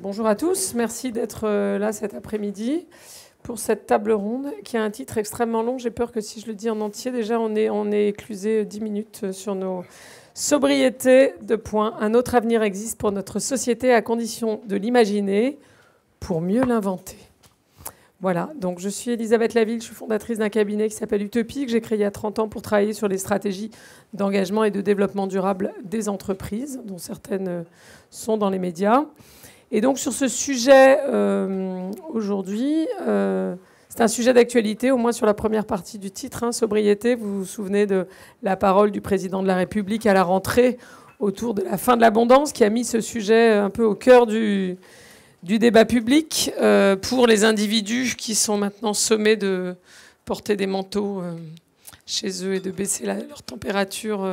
Bonjour à tous, merci d'être là cet après-midi pour cette table ronde qui a un titre extrêmement long. J'ai peur que si je le dis en entier, déjà on est éclusé 10 minutes sur nos sobriétés de points. Un autre avenir existe pour notre société à condition de l'imaginer pour mieux l'inventer. Voilà, donc je suis Elisabeth Laville, je suis fondatrice d'un cabinet qui s'appelle Utopie, que j'ai créé il y a 30 ans pour travailler sur les stratégies d'engagement et de développement durable des entreprises, dont certaines sont dans les médias. Et donc sur ce sujet, aujourd'hui, c'est un sujet d'actualité, au moins sur la première partie du titre, sobriété. Vous vous souvenez de la parole du président de la République à la rentrée autour de la fin de l'abondance, qui a mis ce sujet un peu au cœur du débat public pour les individus qui sont maintenant sommés de porter des manteaux chez eux et de baisser leur température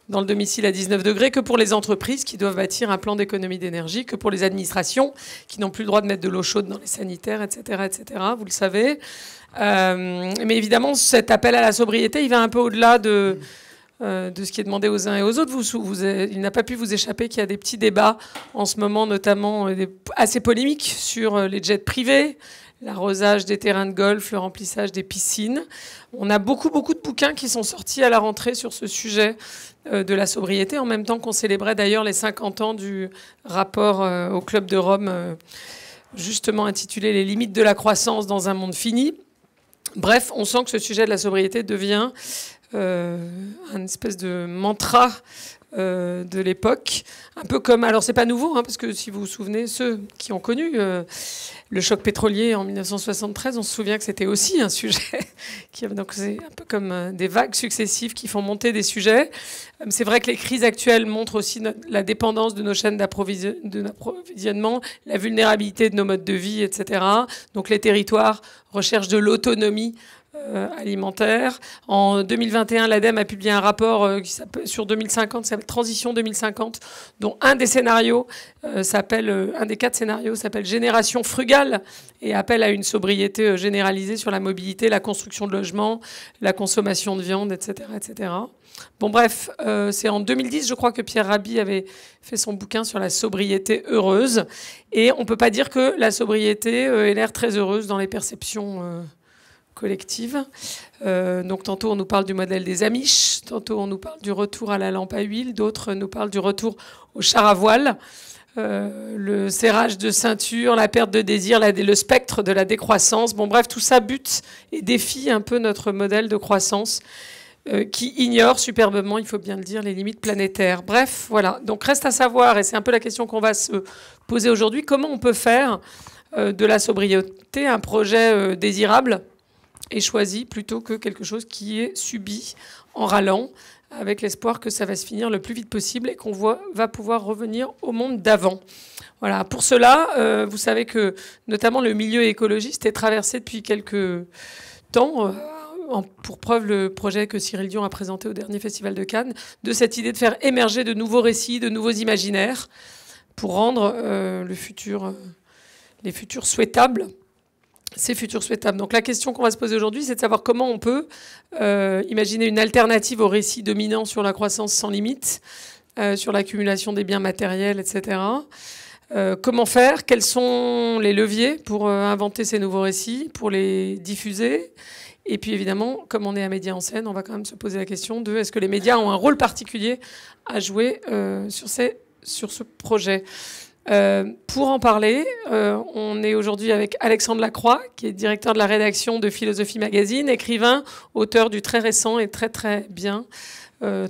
dans le domicile à 19 degrés, que pour les entreprises qui doivent bâtir un plan d'économie d'énergie, que pour les administrations qui n'ont plus le droit de mettre de l'eau chaude dans les sanitaires, etc., etc., vous le savez. Mais évidemment, cet appel à la sobriété, il va un peu au-delà de ce qui est demandé aux uns et aux autres. Il n'a pas pu vous échapper qu'il y a des petits débats en ce moment, notamment assez polémiques, sur les jets privés, l'arrosage des terrains de golf, le remplissage des piscines. On a beaucoup de bouquins qui sont sortis à la rentrée sur ce sujet de la sobriété, en même temps qu'on célébrait d'ailleurs les 50 ans du rapport au Club de Rome, justement intitulé « Les limites de la croissance dans un monde fini ». Bref, on sent que ce sujet de la sobriété devient un espèce de mantra de l'époque, un peu comme, alors c'est pas nouveau, parce que si vous vous souvenez, ceux qui ont connu le choc pétrolier en 1973, on se souvient que c'était aussi un sujet, donc c'est un peu comme des vagues successives qui font monter des sujets. C'est vrai que les crises actuelles montrent aussi la dépendance de nos chaînes d'approvisionnement, la vulnérabilité de nos modes de vie, etc. Donc les territoires recherchent de l'autonomie alimentaire. En 2021, l'ADEME a publié un rapport sur 2050, qui s'appelle Transition 2050, dont un des scénarios un des 4 scénarios s'appelle Génération frugale et appelle à une sobriété généralisée sur la mobilité, la construction de logements, la consommation de viande, etc., etc. Bon, bref, c'est en 2010, je crois, que Pierre Rabhi avait fait son bouquin sur la sobriété heureuse. Et on ne peut pas dire que la sobriété ait l'air très heureuse dans les perceptions collective. Donc tantôt on nous parle du modèle des Amish, tantôt on nous parle du retour à la lampe à huile, d'autres nous parlent du retour au char à voile, le serrage de ceinture, la perte de désir, le spectre de la décroissance. Bon bref, tout ça bute et défie un peu notre modèle de croissance qui ignore superbement, il faut bien le dire, les limites planétaires. Bref, voilà. Donc reste à savoir, et c'est un peu la question qu'on va se poser aujourd'hui, comment on peut faire de la sobriété un projet désirable et choisi plutôt que quelque chose qui est subi en râlant, avec l'espoir que ça va se finir le plus vite possible et qu'on va pouvoir revenir au monde d'avant. Voilà. Pour cela, vous savez que notamment le milieu écologiste est traversé depuis quelques temps, pour preuve le projet que Cyril Dion a présenté au dernier Festival de Cannes, de cette idée de faire émerger de nouveaux récits, de nouveaux imaginaires, pour rendre les futurs souhaitables. C'est futur souhaitable. Donc la question qu'on va se poser aujourd'hui, c'est de savoir comment on peut imaginer une alternative au récit dominant sur la croissance sans limite, sur l'accumulation des biens matériels, etc. Comment faire? Quels sont les leviers pour inventer ces nouveaux récits, pour les diffuser? Et puis évidemment, comme on est un média en scène, on va quand même se poser la question de est-ce que les médias ont un rôle particulier à jouer sur ce projet? Pour en parler, on est aujourd'hui avec Alexandre Lacroix, qui est directeur de la rédaction de Philosophie Magazine, écrivain, auteur du très récent et très très bien,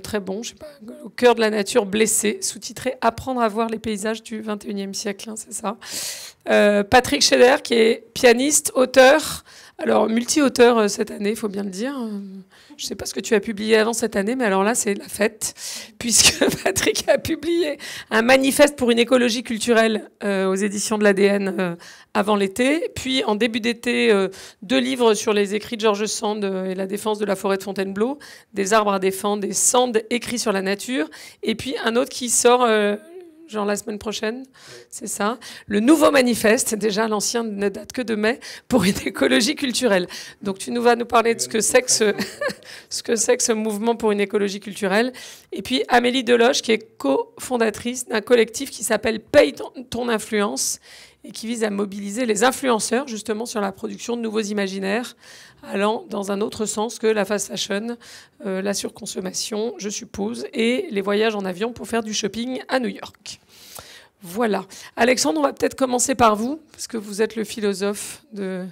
très bon, je sais pas, Au cœur de la nature blessée, sous-titré Apprendre à voir les paysages du XXIe siècle, c'est ça. Patrick Scheder, qui est pianiste, auteur, alors multi-auteur cette année, il faut bien le dire. Je ne sais pas ce que tu as publié avant cette année, mais alors là, c'est la fête, puisque Patrick a publié un manifeste pour une écologie culturelle aux éditions de l'ADN avant l'été. Puis, en début d'été, 2 livres sur les écrits de George Sand et la défense de la forêt de Fontainebleau, des arbres à défendre, des Sand écrits sur la nature. Et puis, un autre qui sort genre la semaine prochaine, c'est ça. Le nouveau manifeste, déjà l'ancien ne date que de mai, pour une écologie culturelle. Donc tu vas nous parler de ce que c'est que ce mouvement pour une écologie culturelle. Et puis Amélie Deloche, qui est cofondatrice d'un collectif qui s'appelle Paye ton influence, et qui vise à mobiliser les influenceurs justement sur la production de nouveaux imaginaires, allant dans un autre sens que la fast fashion, la surconsommation, je suppose, et les voyages en avion pour faire du shopping à New York. Voilà. Alexandre, on va peut-être commencer par vous, parce que vous êtes le philosophe de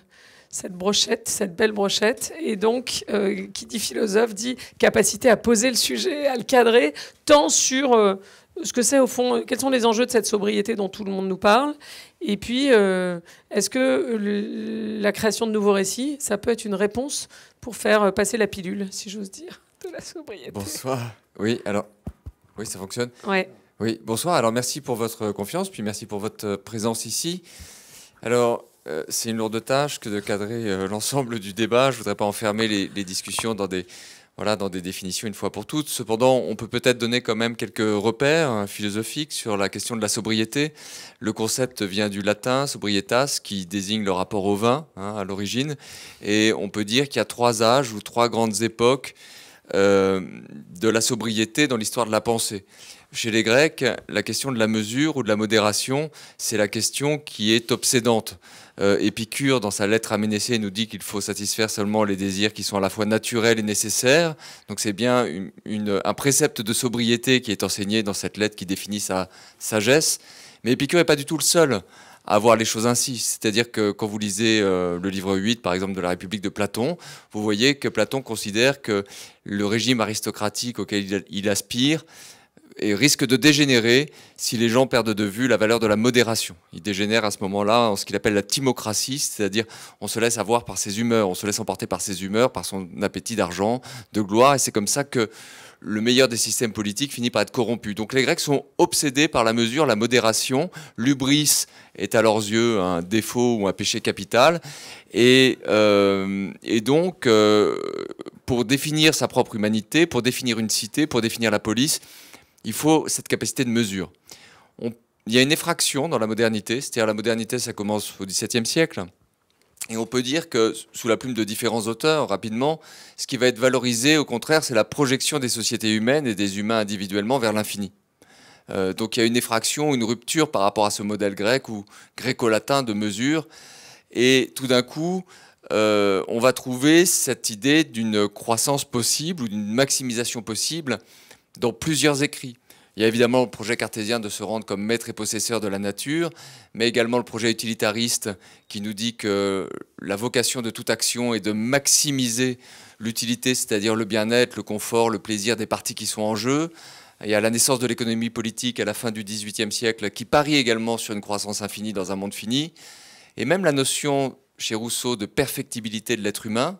cette brochette, cette belle brochette. Et donc, qui dit philosophe dit capacité à poser le sujet, à le cadrer, tant sur ce que c'est au fond, quels sont les enjeux de cette sobriété dont tout le monde nous parle. Et puis, est-ce que la création de nouveaux récits, ça peut être une réponse pour faire passer la pilule, si j'ose dire, de la sobriété? Bonsoir. Oui, alors, oui, ça fonctionne. Ouais. Oui, bonsoir. Alors, merci pour votre confiance, puis merci pour votre présence ici. Alors, c'est une lourde tâche que de cadrer l'ensemble du débat. Je ne voudrais pas enfermer les discussions dans des définitions une fois pour toutes. Cependant, on peut peut-être donner quand même quelques repères philosophiques sur la question de la sobriété. Le concept vient du latin sobrietas, qui désigne le rapport au vin à l'origine. Et on peut dire qu'il y a 3 âges ou 3 grandes époques de la sobriété dans l'histoire de la pensée. Chez les Grecs, la question de la mesure ou de la modération, c'est la question qui est obsédante. Épicure, dans sa lettre à Ménécée, nous dit qu'il faut satisfaire seulement les désirs qui sont à la fois naturels et nécessaires. Donc c'est bien un précepte de sobriété qui est enseigné dans cette lettre qui définit sa sagesse. Mais Épicure n'est pas du tout le seul à voir les choses ainsi. C'est-à-dire que quand vous lisez le livre 8, par exemple, de la République de Platon, vous voyez que Platon considère que le régime aristocratique auquel il aspire et risque de dégénérer si les gens perdent de vue la valeur de la modération. Il dégénère à ce moment-là en ce qu'il appelle la timocratie, c'est-à-dire on se laisse avoir par ses humeurs, on se laisse emporter par ses humeurs, par son appétit d'argent, de gloire, et c'est comme ça que le meilleur des systèmes politiques finit par être corrompu. Donc les Grecs sont obsédés par la mesure, la modération. L'hubris est à leurs yeux un défaut ou un péché capital. Et donc, pour définir sa propre humanité, pour définir une cité, pour définir la police, il faut cette capacité de mesure. Il y a une effraction dans la modernité, c'est-à-dire la modernité, ça commence au XVIIe siècle. Et on peut dire que, sous la plume de différents auteurs, rapidement, ce qui va être valorisé, au contraire, c'est la projection des sociétés humaines et des humains individuellement vers l'infini. Donc il y a une effraction, une rupture par rapport à ce modèle grec ou gréco-latin de mesure. Et tout d'un coup, on va trouver cette idée d'une croissance possible ou d'une maximisation possible dans plusieurs écrits. Il y a évidemment le projet cartésien de se rendre comme maître et possesseur de la nature, mais également le projet utilitariste qui nous dit que la vocation de toute action est de maximiser l'utilité, c'est-à-dire le bien-être, le confort, le plaisir des parties qui sont en jeu. Il y a la naissance de l'économie politique à la fin du XVIIIe siècle qui parie également sur une croissance infinie dans un monde fini. Et même la notion, chez Rousseau, de perfectibilité de l'être humain.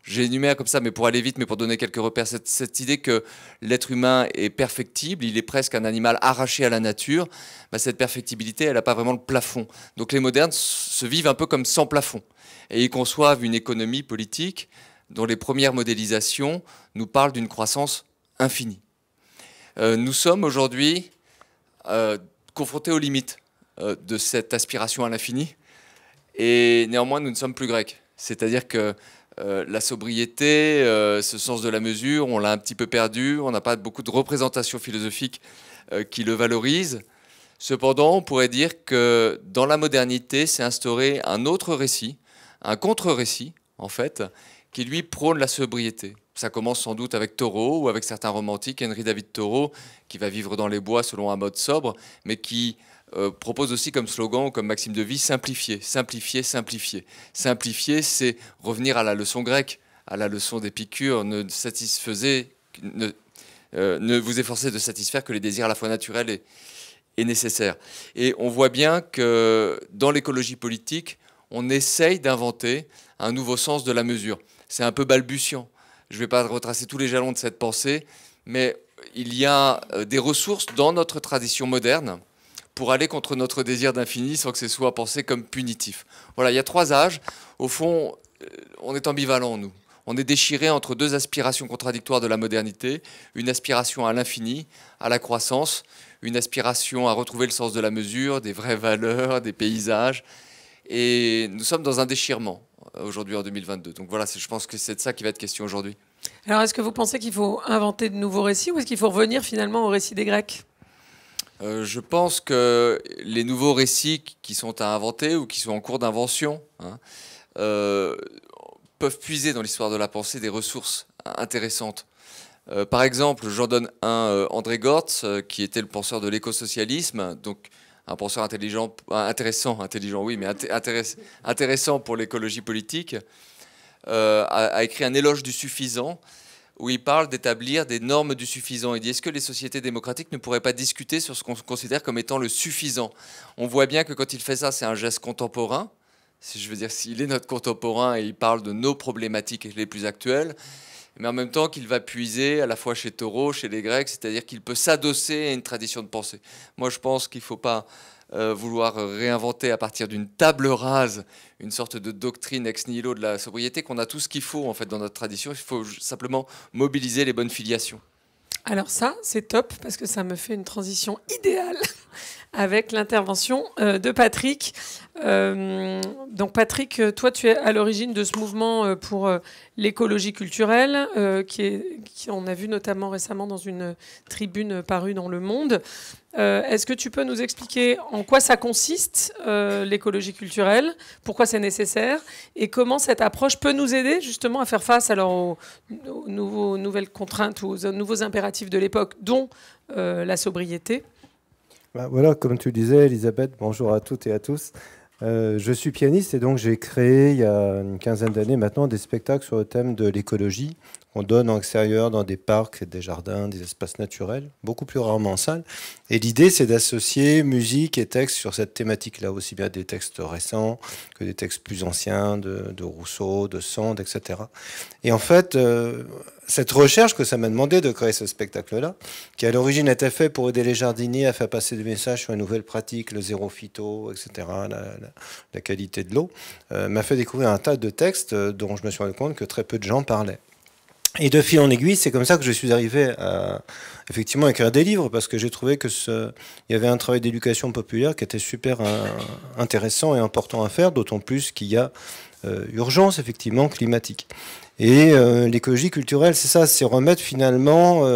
J'énumère comme ça, mais pour aller vite, mais pour donner quelques repères, cette idée que l'être humain est perfectible, il est presque un animal arraché à la nature, bah cette perfectibilité, elle n'a pas vraiment le plafond. Donc les modernes se vivent un peu comme sans plafond. Et ils conçoivent une économie politique dont les premières modélisations nous parlent d'une croissance infinie. Nous sommes aujourd'hui confrontés aux limites de cette aspiration à l'infini, et néanmoins nous ne sommes plus grecs. C'est-à-dire que la sobriété, ce sens de la mesure, on l'a un petit peu perdu, on n'a pas beaucoup de représentations philosophiques qui le valorisent. Cependant, on pourrait dire que dans la modernité s'est instauré un autre récit, un contre-récit en fait, qui lui prône la sobriété. Ça commence sans doute avec Thoreau ou avec certains romantiques, Henry David Thoreau, qui va vivre dans les bois selon un mode sobre, mais qui propose aussi comme slogan ou comme maxime de vie simplifier, simplifier, simplifier. Simplifier, c'est revenir à la leçon grecque, à la leçon d'Épicure, ne vous efforcez de satisfaire que les désirs à la fois naturels et nécessaires. Et on voit bien que dans l'écologie politique, on essaye d'inventer un nouveau sens de la mesure. C'est un peu balbutiant. Je ne vais pas retracer tous les jalons de cette pensée, mais il y a des ressources dans notre tradition moderne pour aller contre notre désir d'infini sans que ce soit pensé comme punitif. Voilà, il y a 3 âges. Au fond, on est ambivalent, nous. On est déchiré entre deux aspirations contradictoires de la modernité, une aspiration à l'infini, à la croissance, une aspiration à retrouver le sens de la mesure, des vraies valeurs, des paysages. Et nous sommes dans un déchirement aujourd'hui en 2022. Donc voilà, je pense que c'est de ça qui va être question aujourd'hui. Alors, est-ce que vous pensez qu'il faut inventer de nouveaux récits ou est-ce qu'il faut revenir finalement au récit des Grecs ? Je pense que les nouveaux récits qui sont à inventer ou qui sont en cours d'invention peuvent puiser dans l'histoire de la pensée des ressources intéressantes. Par exemple, j'en donne un, André Gortz, qui était le penseur de l'écosocialisme, donc un penseur intelligent oui, mais intéressant pour l'écologie politique, a écrit un éloge du suffisant, où il parle d'établir des normes du suffisant. Il dit, est-ce que les sociétés démocratiques ne pourraient pas discuter sur ce qu'on considère comme étant le suffisant? On voit bien que quand il fait ça, c'est un geste contemporain. Si je veux dire, s'il est notre contemporain et il parle de nos problématiques les plus actuelles, mais en même temps qu'il va puiser à la fois chez Thoreau, chez les Grecs, c'est-à-dire qu'il peut s'adosser à une tradition de pensée. Moi, je pense qu'il ne faut pas vouloir réinventer à partir d'une table rase une sorte de doctrine ex nihilo de la sobriété, qu'on a tout ce qu'il faut en fait dans notre tradition. Il faut simplement mobiliser les bonnes filiations. Alors ça, c'est top, parce que ça me fait une transition idéale avec l'intervention de Patrick. Donc Patrick, toi, tu es à l'origine de ce mouvement pour l'écologie culturelle, qui on a vu notamment récemment dans une tribune parue dans Le Monde. Est-ce que tu peux nous expliquer en quoi ça consiste, l'écologie culturelle, pourquoi c'est nécessaire, et comment cette approche peut nous aider justement à faire face alors aux nouvelles contraintes ou aux nouveaux impératifs de l'époque, dont la sobriété? Voilà, comme tu disais, Elisabeth, bonjour à toutes et à tous. Je suis pianiste et donc j'ai créé il y a une quinzaine d'années maintenant des spectacles sur le thème de l'écologie. On donne en extérieur dans des parcs, des jardins, des espaces naturels, beaucoup plus rarement en salle. Et l'idée, c'est d'associer musique et texte sur cette thématique-là, aussi bien des textes récents que des textes plus anciens de Rousseau, de Sand, etc. Et en fait, cette recherche que ça m'a demandé de créer ce spectacle-là, qui à l'origine était fait pour aider les jardiniers à faire passer des messages sur une nouvelle pratique, le zéro phyto, etc., la qualité de l'eau, m'a fait découvrir un tas de textes dont je me suis rendu compte que très peu de gens parlaient. Et de fil en aiguille, c'est comme ça que je suis arrivé à effectivement écrire des livres, parce que j'ai trouvé que il y avait un travail d'éducation populaire qui était super intéressant et important à faire, d'autant plus qu'il y a urgence effectivement climatique. Et l'écologie culturelle, c'est ça, c'est remettre finalement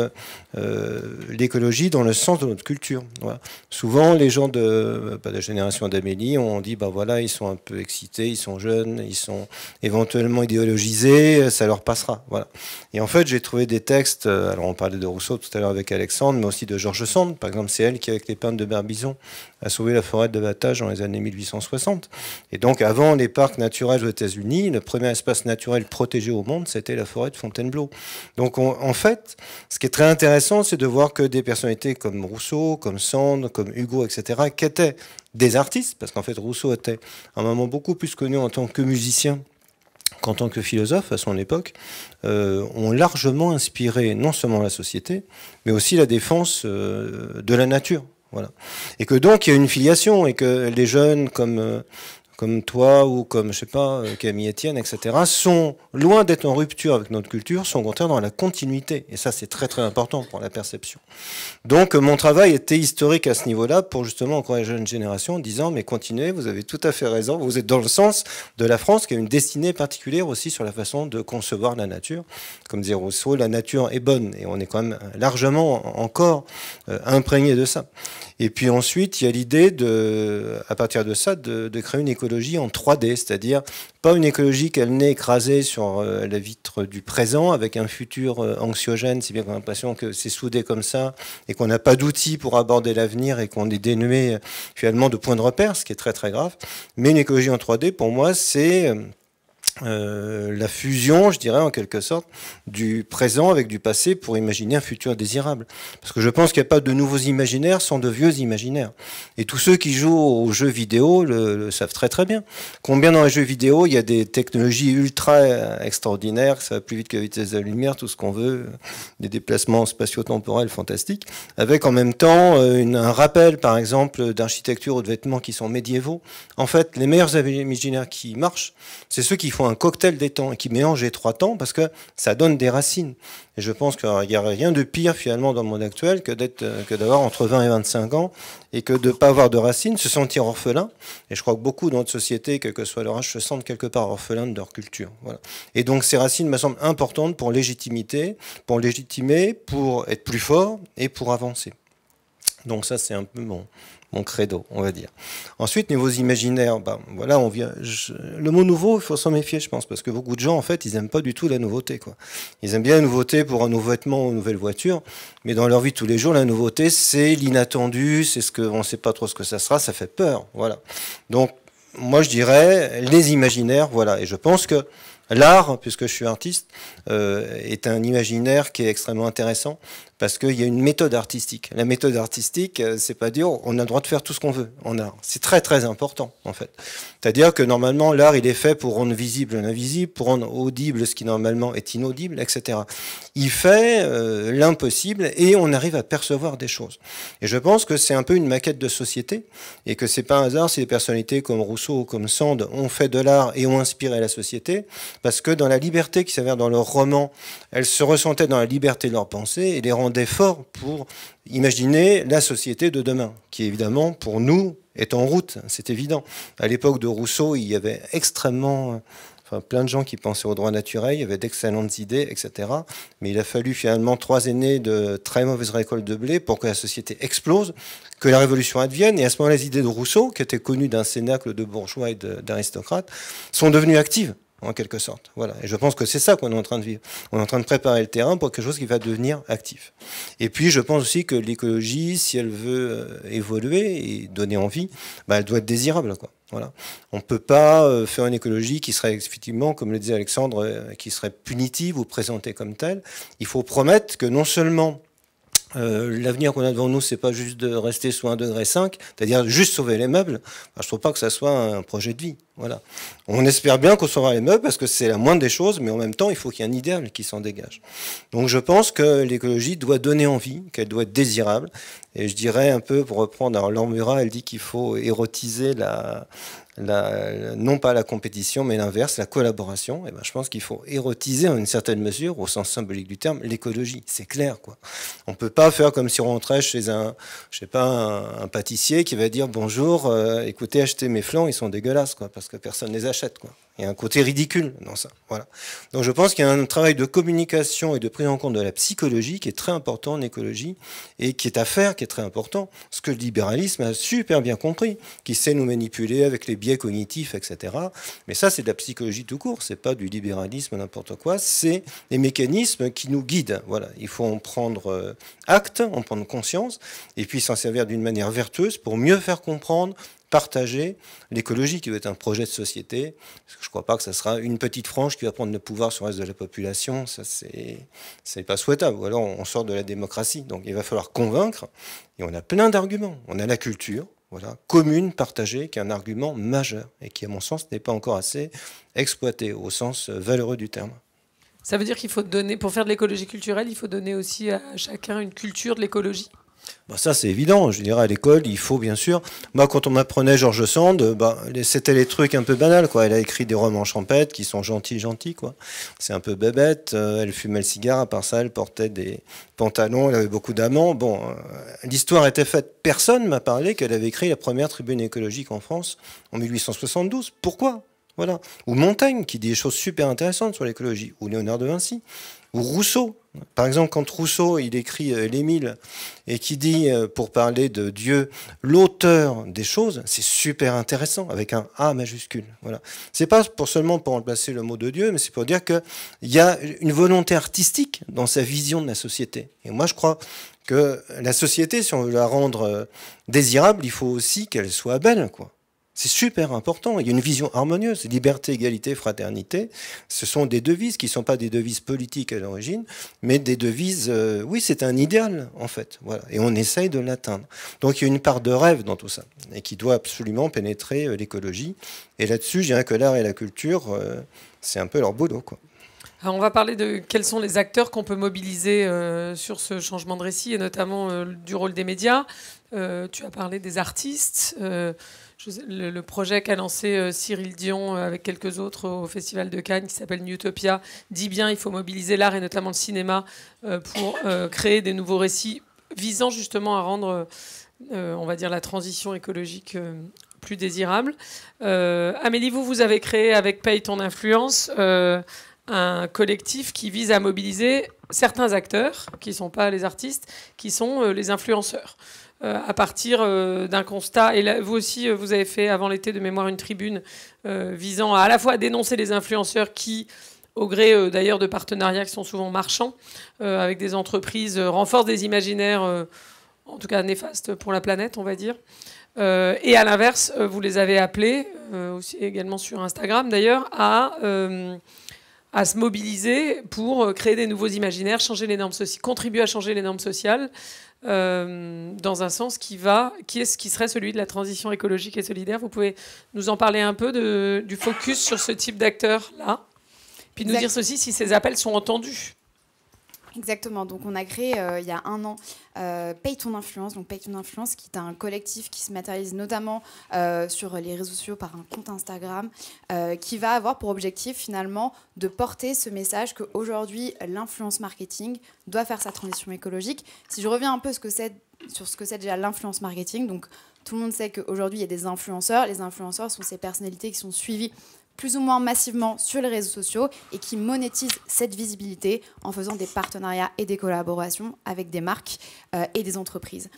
l'écologie dans le sens de notre culture. Voilà. Souvent, les gens de la génération d'Amélie ont dit, bah voilà, ils sont un peu excités, ils sont jeunes, ils sont éventuellement idéologisés, ça leur passera. Voilà. Et en fait, j'ai trouvé des textes, alors on parlait de Rousseau tout à l'heure avec Alexandre, mais aussi de George Sand, par exemple, c'est elle qui, avec les peintres de Barbizon, a sauvé la forêt de Batage dans les années 1860. Et donc, avant les parcs naturels aux États-Unis, le premier espace naturel protégé au monde, c'était la forêt de Fontainebleau. Donc, en fait, ce qui est très intéressant, c'est de voir que des personnalités comme Rousseau, comme Sand, comme Hugo, etc., qui étaient des artistes, parce qu'en fait, Rousseau était à un moment beaucoup plus connu en tant que musicien qu'en tant que philosophe à son époque, ont largement inspiré non seulement la société, mais aussi la défense de la nature. Voilà. Et que donc il y a une filiation et que les jeunes comme toi ou comme, je sais pas, Camille Etienne, etc., sont loin d'être en rupture avec notre culture, sont au contraire dans la continuité. Et ça, c'est très très important pour la perception. Donc mon travail était historique à ce niveau-là pour justement encourager la jeune génération en disant, mais continuez, vous avez tout à fait raison, vous êtes dans le sens de la France qui a une destinée particulière aussi sur la façon de concevoir la nature. Comme disait Rousseau, la nature est bonne et on est quand même largement encore imprégné de ça. Et puis ensuite, il y a l'idée à partir de ça, de créer une écologie en 3D, c'est-à-dire pas une écologie qu'elle n'est écrasée sur la vitre du présent avec un futur anxiogène, si bien qu'on a l'impression que c'est soudé comme ça et qu'on n'a pas d'outils pour aborder l'avenir et qu'on est dénué finalement de points de repère, ce qui est très très grave. Mais une écologie en 3D, pour moi, c'est la fusion, je dirais en quelque sorte, du présent avec du passé pour imaginer un futur désirable. Parce que je pense qu'il n'y a pas de nouveaux imaginaires sans de vieux imaginaires. Et tous ceux qui jouent aux jeux vidéo le savent très très bien. Combien dans les jeux vidéo, il y a des technologies ultra extraordinaires, ça va plus vite que la vitesse de la lumière, tout ce qu'on veut, des déplacements spatio-temporels fantastiques, avec en même temps un rappel, par exemple, d'architecture ou de vêtements qui sont médiévaux. En fait, les meilleurs imaginaires qui marchent, c'est ceux qui font font un cocktail des temps et qui mélangent les 3 temps parce que ça donne des racines. Et je pense qu'il n'y a rien de pire finalement dans le monde actuel que d'avoir entre 20 et 25 ans et que de ne pas avoir de racines, se sentir orphelin. Et je crois que beaucoup dans notre société, quel que soit leur âge, se sentent quelque part orphelins de leur culture. Voilà. Et donc ces racines me semblent importantes pour légitimer, pour être plus fort et pour avancer. Donc ça, c'est un peu mon credo, on va dire. Ensuite, niveau imaginaire, voilà, le mot nouveau, il faut s'en méfier, je pense, parce que beaucoup de gens, en fait, ils n'aiment pas du tout la nouveauté, quoi. Ils aiment bien la nouveauté pour un nouveau vêtement ou une nouvelle voiture, mais dans leur vie de tous les jours, la nouveauté, c'est l'inattendu, c'est on ne sait pas trop ce que ça sera, ça fait peur, voilà. Donc, moi, je dirais les imaginaires, voilà. Et je pense que l'art, puisque je suis artiste, est un imaginaire qui est extrêmement intéressant parce qu'il y a une méthode artistique. La méthode artistique, c'est pas dire on a le droit de faire tout ce qu'on veut en art. C'est très très important en fait. C'est-à-dire que normalement l'art il est fait pour rendre visible l'invisible, pour rendre audible ce qui normalement est inaudible, etc. Il fait l'impossible et on arrive à percevoir des choses. Et je pense que c'est un peu une maquette de société et que c'est pas un hasard si des personnalités comme Rousseau ou comme Sand ont fait de l'art et ont inspiré la société, parce que dans la liberté qui s'avère dans leur roman, elles se ressentaient dans la liberté de leur pensée et les rendaient forts pour imaginer la société de demain, qui évidemment pour nous est en route, c'est évident. À l'époque de Rousseau, il y avait plein de gens qui pensaient au droit naturel, il y avait d'excellentes idées, etc. Mais il a fallu finalement 3 années de très mauvaise récolte de blé pour que la société explose, que la révolution advienne. Et à ce moment-là, les idées de Rousseau, qui étaient connues d'un cénacle de bourgeois et d'aristocrates, sont devenues actives, en quelque sorte. Voilà. Et je pense que c'est ça qu'on est en train de vivre. On est en train de préparer le terrain pour quelque chose qui va devenir actif. Et puis, je pense aussi que l'écologie, si elle veut évoluer et donner envie, elle doit être désirable, quoi. Voilà. On ne peut pas faire une écologie qui serait effectivement, comme le disait Alexandre, qui serait punitive ou présentée comme telle. Il faut promettre que non seulement l'avenir qu'on a devant nous, c'est pas juste de rester sous 1,5 degré, c'est-à-dire juste sauver les meubles. Je trouve pas que ça soit un projet de vie. Voilà. On espère bien qu'on sauvera les meubles parce que c'est la moindre des choses, mais en même temps, il faut qu'il y ait un idéal qui s'en dégage. Donc je pense que l'écologie doit donner envie, qu'elle doit être désirable. Et je dirais un peu, pour reprendre, alors Laure Murat, elle dit qu'il faut érotiser non pas la compétition, mais l'inverse, la collaboration. Et je pense qu'il faut érotiser en une certaine mesure, au sens symbolique du terme, l'écologie. C'est clair, quoi. On peut pas faire comme si on rentrait chez un pâtissier qui va dire bonjour, écoutez, achetez mes flancs, ils sont dégueulasses, quoi, parce que personne les achète, quoi. Il y a un côté ridicule dans ça. Voilà. Donc je pense qu'il y a un travail de communication et de prise en compte de la psychologie qui est très important en écologie et qui est à faire, qui est très important. Ce que le libéralisme a super bien compris, qui sait nous manipuler avec les biais cognitifs, etc. Mais ça, c'est de la psychologie tout court. C'est pas du libéralisme n'importe quoi. C'est des mécanismes qui nous guident. Voilà. Il faut en prendre acte, en prendre conscience, et puis s'en servir d'une manière vertueuse pour mieux faire comprendre, partager l'écologie qui va être un projet de société. Parce que je ne crois pas que ça sera une petite frange qui va prendre le pouvoir sur le reste de la population. Ça, c'est pas souhaitable. Ou alors on sort de la démocratie. Donc il va falloir convaincre. Et on a plein d'arguments. On a la culture, voilà, commune, partagée, qui est un argument majeur et qui, à mon sens, n'est pas encore assez exploité au sens valeureux du terme. Ça veut dire qu'il faut donner, pour faire de l'écologie culturelle, il faut donner aussi à chacun une culture de l'écologie? Ça, c'est évident. Je dirais, à l'école, il faut, bien sûr. Moi, quand on m'apprenait George Sand, c'était les trucs un peu banals, quoi. Elle a écrit des romans champêtres qui sont gentils, quoi. C'est un peu bébête. Elle fumait le cigare. À part ça, elle portait des pantalons. Elle avait beaucoup d'amants. L'histoire était faite. Personne m'a parlé qu'elle avait écrit la première tribune écologique en France en 1872. Pourquoi? Voilà. Ou Montaigne, qui dit des choses super intéressantes sur l'écologie. Ou Léonard de Vinci. Ou Rousseau. Par exemple, quand Rousseau, il écrit l'Émile et qui dit, pour parler de Dieu, l'auteur des choses, c'est super intéressant, avec un A majuscule. Voilà. C'est pas seulement pour remplacer le mot de Dieu, mais c'est pour dire qu'il y a une volonté artistique dans sa vision de la société. Et moi, je crois que la société, si on veut la rendre désirable, il faut aussi qu'elle soit belle, quoi. C'est super important. Il y a une vision harmonieuse. Liberté, égalité, fraternité. Ce sont des devises qui ne sont pas des devises politiques à l'origine, mais des devises... oui, c'est un idéal, en fait. Voilà. Et on essaye de l'atteindre. Donc, il y a une part de rêve dans tout ça, et qui doit absolument pénétrer l'écologie. Et là-dessus, je dirais que l'art et la culture, c'est un peu leur boulot, quoi. Alors on va parler de quels sont les acteurs qu'on peut mobiliser sur ce changement de récit, et notamment du rôle des médias. Tu as parlé des artistes. le projet qu'a lancé Cyril Dion avec quelques autres au Festival de Cannes, qui s'appelle Newtopia, dit bien il faut mobiliser l'art et notamment le cinéma pour créer des nouveaux récits visant justement à rendre, on va dire, la transition écologique plus désirable. Amélie, vous avez créé avec Paye ton influence un collectif qui vise à mobiliser certains acteurs, qui ne sont pas les artistes, qui sont les influenceurs. À partir d'un constat, et là, vous aussi, vous avez fait avant l'été de mémoire une tribune visant à la fois à dénoncer les influenceurs qui, au gré d'ailleurs de partenariats qui sont souvent marchands, avec des entreprises, renforcent des imaginaires, en tout cas néfastes pour la planète, on va dire. Et à l'inverse, vous les avez appelés, aussi également sur Instagram d'ailleurs, à se mobiliser pour créer des nouveaux imaginaires, changer les normes sociales, contribuer à changer les normes sociales dans un sens qui serait celui de la transition écologique et solidaire. Vous pouvez nous en parler un peu du focus sur ce type d'acteurs-là, puis nous dire ceci si ces appels sont entendus. Exactement. Donc, on a créé il y a 1 an Paye ton influence. Donc, Paye ton influence, qui est un collectif qui se matérialise notamment sur les réseaux sociaux par un compte Instagram, qui va avoir pour objectif finalement de porter ce message qu'aujourd'hui, l'influence marketing doit faire sa transition écologique. Si je reviens un peu sur ce que c'est déjà l'influence marketing, donc tout le monde sait qu'aujourd'hui, il y a des influenceurs. Les influenceurs sont ces personnalités qui sont suivies plus ou moins massivement sur les réseaux sociaux et qui monétisent cette visibilité en faisant des partenariats et des collaborations avec des marques et des entreprises.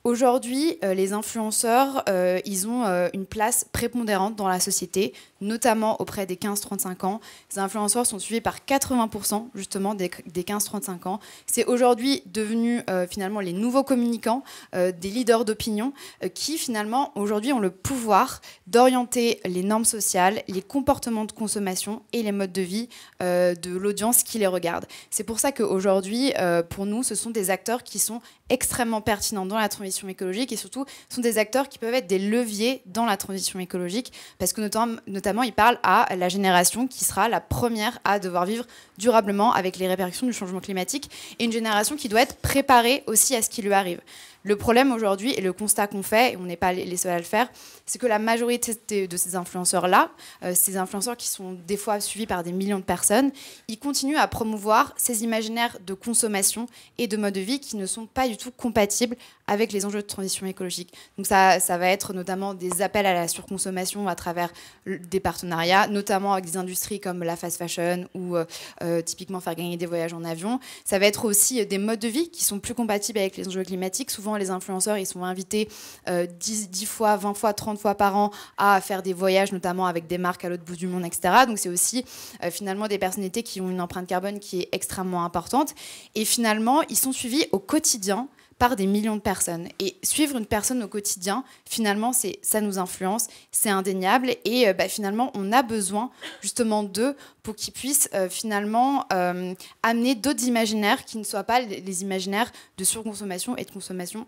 Aujourd'hui, les influenceurs, ils ont une place prépondérante dans la société, notamment auprès des 15-35 ans. Les influenceurs sont suivis par 80% justement des 15-35 ans. C'est aujourd'hui devenu finalement les nouveaux communicants, des leaders d'opinion, qui finalement aujourd'hui ont le pouvoir d'orienter les normes sociales, les comportements de consommation et les modes de vie de l'audience qui les regarde. C'est pour ça qu'aujourd'hui, pour nous, ce sont des acteurs qui sont extrêmement pertinents dans la transition écologique et surtout sont des acteurs qui peuvent être des leviers dans la transition écologique parce que notamment ils parlent à la génération qui sera la première à devoir vivre durablement avec les répercussions du changement climatique et une génération qui doit être préparée aussi à ce qui lui arrive. Le problème aujourd'hui et le constat qu'on fait, et on n'est pas les seuls à le faire, c'est que la majorité de ces influenceurs-là, ces influenceurs qui sont des fois suivis par des millions de personnes, ils continuent à promouvoir ces imaginaires de consommation et de mode de vie qui ne sont pas du tout compatibles avec les enjeux de transition écologique. Donc ça va être notamment des appels à la surconsommation à travers des partenariats, notamment avec des industries comme la fast fashion ou typiquement faire gagner des voyages en avion. Ça va être aussi des modes de vie qui sont plus compatibles avec les enjeux climatiques. Souvent, les influenceurs, ils sont invités 10 fois, 20 fois, 30 fois par an à faire des voyages, notamment avec des marques à l'autre bout du monde, etc. Donc, c'est aussi finalement des personnalités qui ont une empreinte carbone qui est extrêmement importante. Et finalement, ils sont suivis au quotidien par des millions de personnes. Et suivre une personne au quotidien, finalement, ça nous influence, c'est indéniable. Et finalement, on a besoin justement d'eux pour qu'ils puissent finalement amener d'autres imaginaires qui ne soient pas les imaginaires de surconsommation et de consommation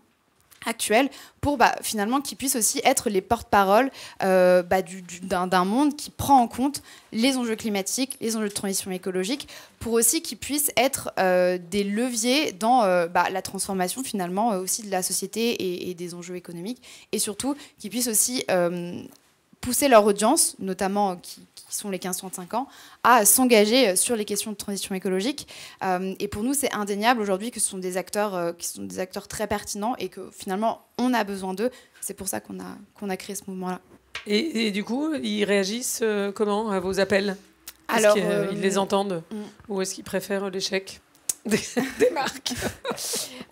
actuels pour finalement qu'ils puissent aussi être les porte-parole d'un monde qui prend en compte les enjeux climatiques, les enjeux de transition écologique, pour aussi qu'ils puissent être des leviers dans la transformation finalement aussi de la société et des enjeux économiques, et surtout qu'ils puissent aussi pousser leur audience, notamment qui sont les 15-35 ans, à s'engager sur les questions de transition écologique. Et pour nous, c'est indéniable aujourd'hui que ce sont des acteurs très pertinents et que finalement, on a besoin d'eux. C'est pour ça qu'on a créé ce mouvement-là. Et du coup, ils réagissent comment à vos appels? Est-ce qu'ils les entendent ou est-ce qu'ils préfèrent l'échec des marques?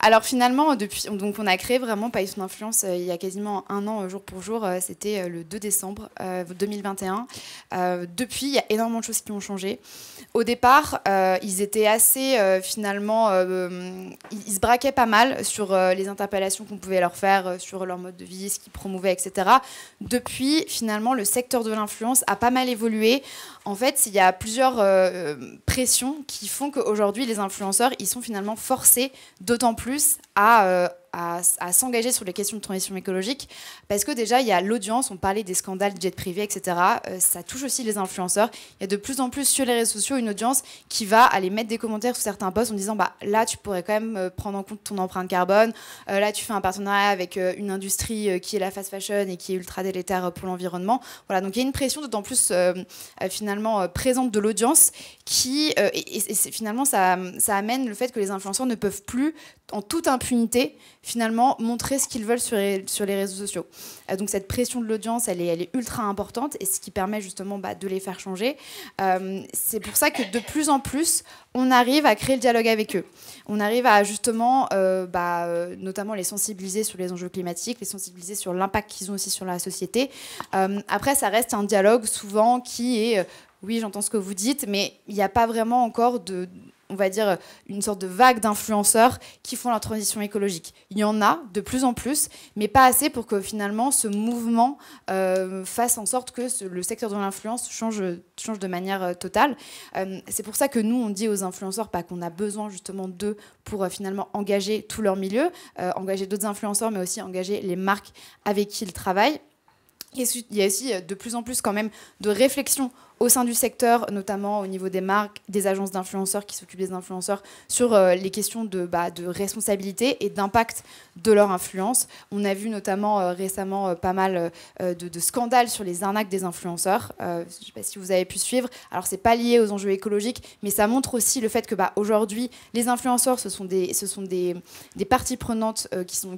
Alors finalement, donc on a créé vraiment Paye ton influence il y a quasiment 1 an, jour pour jour. C'était le 2 décembre 2021. Depuis, il y a énormément de choses qui ont changé. Au départ, ils étaient assez, finalement, ils se braquaient pas mal sur les interpellations qu'on pouvait leur faire, sur leur mode de vie, ce qu'ils promouvaient, etc. Depuis, finalement, le secteur de l'influence a pas mal évolué. En fait, il y a plusieurs pressions qui font qu'aujourd'hui, les influenceurs, ils sont finalement forcés d'autant plus à à s'engager sur les questions de transition écologique, parce que déjà, il y a l'audience, on parlait des scandales jet privés, etc. Ça touche aussi les influenceurs. Il y a de plus en plus sur les réseaux sociaux une audience qui va aller mettre des commentaires sous certains posts en disant bah, là, tu pourrais quand même prendre en compte ton empreinte carbone, là, tu fais un partenariat avec une industrie qui est la fast fashion et qui est ultra délétère pour l'environnement. Voilà, donc il y a une pression d'autant plus finalement présente de l'audience qui, et finalement, ça amène le fait que les influenceurs ne peuvent plus, en toute impunité, finalement, montrer ce qu'ils veulent sur les réseaux sociaux. Donc cette pression de l'audience, elle est ultra importante, et ce qui permet justement de les faire changer. C'est pour ça que de plus en plus, on arrive à créer le dialogue avec eux. On arrive à justement, notamment les sensibiliser sur les enjeux climatiques, les sensibiliser sur l'impact qu'ils ont aussi sur la société. Après, ça reste un dialogue souvent qui est... oui, j'entends ce que vous dites, mais il n'y a pas vraiment encore on va dire, une sorte de vague d'influenceurs qui font la transition écologique. Il y en a de plus en plus, mais pas assez pour que finalement ce mouvement fasse en sorte que le secteur de l'influence change de manière totale. C'est pour ça que nous, on dit aux influenceurs qu'on a besoin justement d'eux pour finalement engager tout leur milieu, engager d'autres influenceurs, mais aussi engager les marques avec qui ils travaillent. Et il y a aussi de plus en plus quand même de réflexion au sein du secteur, notamment au niveau des marques, des agences d'influenceurs qui s'occupent des influenceurs, sur les questions de responsabilité et d'impact de leur influence. On a vu notamment récemment pas mal de scandales sur les arnaques des influenceurs. Je ne sais pas si vous avez pu suivre. Alors, ce n'est pas lié aux enjeux écologiques, mais ça montre aussi le fait que aujourd'hui, les influenceurs, ce sont des parties prenantes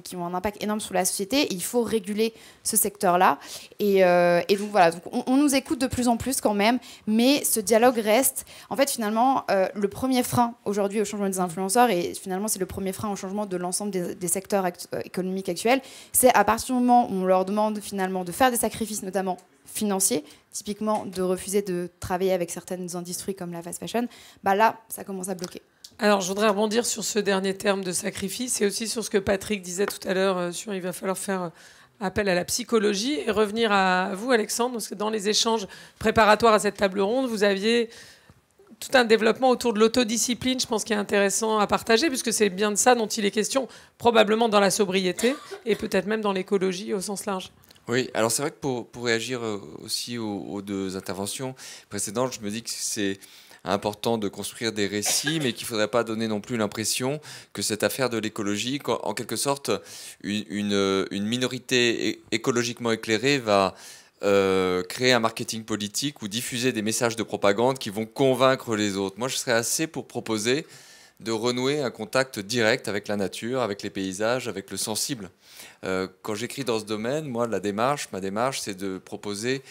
qui ont un impact énorme sur la société. Et il faut réguler ce secteur-là. Et donc, voilà, donc on nous écoute de plus en plus quand même. Mais ce dialogue reste, en fait, finalement, le premier frein aujourd'hui au changement des influenceurs, et finalement, c'est le premier frein au changement de l'ensemble des secteurs économiques actuels, c'est à partir du moment où on leur demande finalement de faire des sacrifices, notamment financiers, typiquement de refuser de travailler avec certaines industries comme la fast fashion, là, ça commence à bloquer. Alors, je voudrais rebondir sur ce dernier terme de sacrifice et aussi sur ce que Patrick disait tout à l'heure sur il va falloir faire... appel à la psychologie, et revenir à vous, Alexandre, parce que dans les échanges préparatoires à cette table ronde, vous aviez tout un développement autour de l'autodiscipline, je pense, qui est intéressant à partager, puisque c'est bien de ça dont il est question, probablement dans la sobriété, et peut-être même dans l'écologie au sens large. Oui, alors c'est vrai que pour réagir aussi aux deux interventions précédentes, je me dis que c'est important de construire des récits, mais qu'il ne faudrait pas donner non plus l'impression que cette affaire de l'écologie, en quelque sorte, une minorité écologiquement éclairée va créer un marketing politique ou diffuser des messages de propagande qui vont convaincre les autres. Moi, je serais assez pour proposer de renouer un contact direct avec la nature, avec les paysages, avec le sensible. Quand j'écris dans ce domaine, moi, ma démarche, c'est de proposer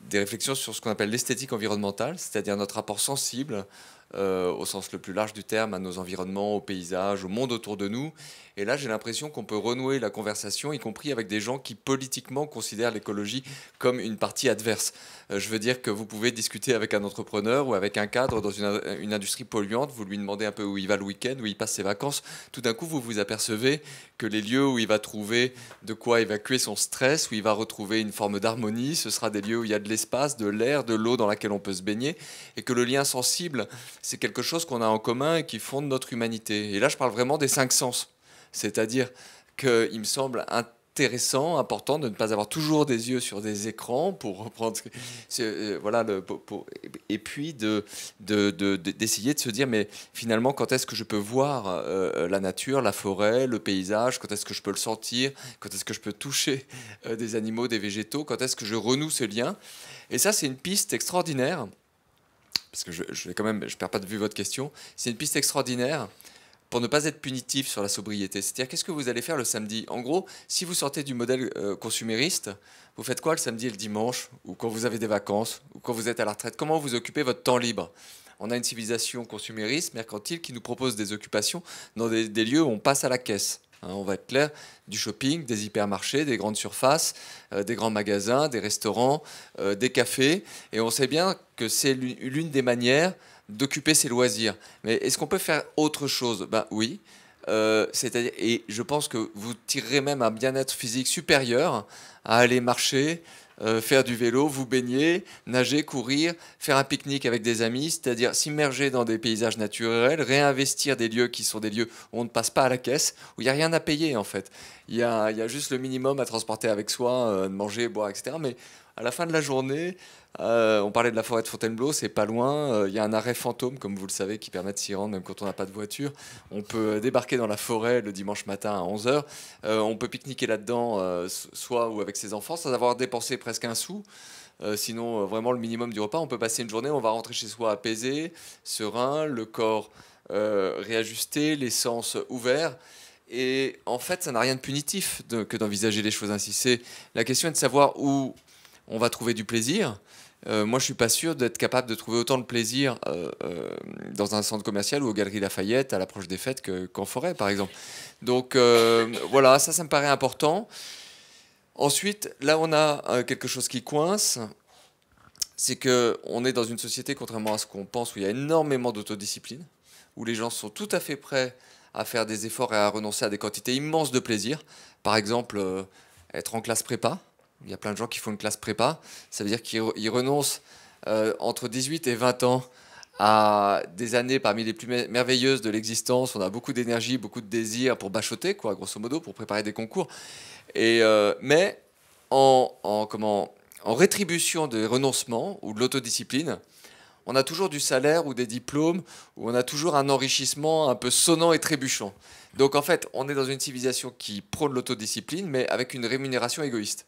des réflexions sur ce qu'on appelle l'esthétique environnementale, c'est-à-dire notre rapport sensible, au sens le plus large du terme, à nos environnements, aux paysages, au monde autour de nous. Et là, j'ai l'impression qu'on peut renouer la conversation, y compris avec des gens qui politiquement considèrent l'écologie comme une partie adverse. Je veux dire que vous pouvez discuter avec un entrepreneur ou avec un cadre dans une industrie polluante, vous lui demandez un peu où il va le week-end, où il passe ses vacances. Tout d'un coup, vous vous apercevez que les lieux où il va trouver de quoi évacuer son stress, où il va retrouver une forme d'harmonie, ce sera des lieux où il y a de l'espace, de l'air, de l'eau dans laquelle on peut se baigner, et que le lien sensible, c'est quelque chose qu'on a en commun et qui fonde notre humanité. Et là, je parle vraiment des 5 sens. C'est-à-dire qu'il me semble intéressant, important de ne pas avoir toujours des yeux sur des écrans pour reprendre et puis d'essayer de se dire mais finalement quand est-ce que je peux voir la nature, la forêt, le paysage, quand est-ce que je peux le sentir, quand est-ce que je peux toucher des animaux, des végétaux, quand est-ce que je renoue ce lien. Et ça, c'est une piste extraordinaire, parce que je perds pas de vue votre question, c'est une piste extraordinaire pour ne pas être punitif sur la sobriété. C'est-à-dire, qu'est-ce que vous allez faire le samedi? En gros, si vous sortez du modèle consumériste, vous faites quoi le samedi et le dimanche? Ou quand vous avez des vacances? Ou quand vous êtes à la retraite? Comment vous occupez votre temps libre? On a une civilisation consumériste, mercantile, qui nous propose des occupations dans des lieux où on passe à la caisse. On va être clair, du shopping, des hypermarchés, des grandes surfaces, des grands magasins, des restaurants, des cafés. Et on sait bien que c'est l'une des manières d'occuper ses loisirs. Mais est-ce qu'on peut faire autre chose? Oui. C'est-à-dire, et je pense que vous tirerez même un bien-être physique supérieur à aller marcher faire du vélo, vous baigner, nager, courir, faire un pique-nique avec des amis, c'est-à-dire s'immerger dans des paysages naturels, réinvestir des lieux qui sont des lieux où on ne passe pas à la caisse, où il n'y a rien à payer en fait. Il y a juste le minimum à transporter avec soi, manger, boire, etc. Mais à la fin de la journée, on parlait de la forêt de Fontainebleau, c'est pas loin. Il y a un arrêt fantôme, comme vous le savez, qui permet de s'y rendre même quand on n'a pas de voiture. On peut débarquer dans la forêt le dimanche matin à 11 h. On peut pique-niquer là-dedans, soit ou avec ses enfants, sans avoir dépensé presque un sou. Sinon, vraiment le minimum du repas. On peut passer une journée, on va rentrer chez soi apaisé, serein, le corps réajusté, les sens ouverts. Et en fait, ça n'a rien de punitif que d'envisager les choses ainsi. La question est de savoir où on va trouver du plaisir. Moi, je ne suis pas sûr d'être capable de trouver autant de plaisir dans un centre commercial ou aux Galeries Lafayette à l'approche des fêtes qu'en forêt, par exemple. Donc voilà, ça me paraît important. Ensuite, là, on a quelque chose qui coince. C'est qu'on est dans une société, contrairement à ce qu'on pense, où il y a énormément d'autodiscipline, où les gens sont tout à fait prêts à faire des efforts et à renoncer à des quantités immenses de plaisir. Par exemple, être en classe prépa. Il y a plein de gens qui font une classe prépa. Ça veut dire qu'ils renoncent entre 18 et 20 ans à des années parmi les plus merveilleuses de l'existence. On a beaucoup d'énergie, beaucoup de désir pour bachoter, quoi, grosso modo, pour préparer des concours. Mais en rétribution des renoncements ou de l'autodiscipline, on a toujours du salaire ou des diplômes, ou on a toujours un enrichissement un peu sonnant et trébuchant. Donc en fait, on est dans une civilisation qui prône l'autodiscipline, mais avec une rémunération égoïste.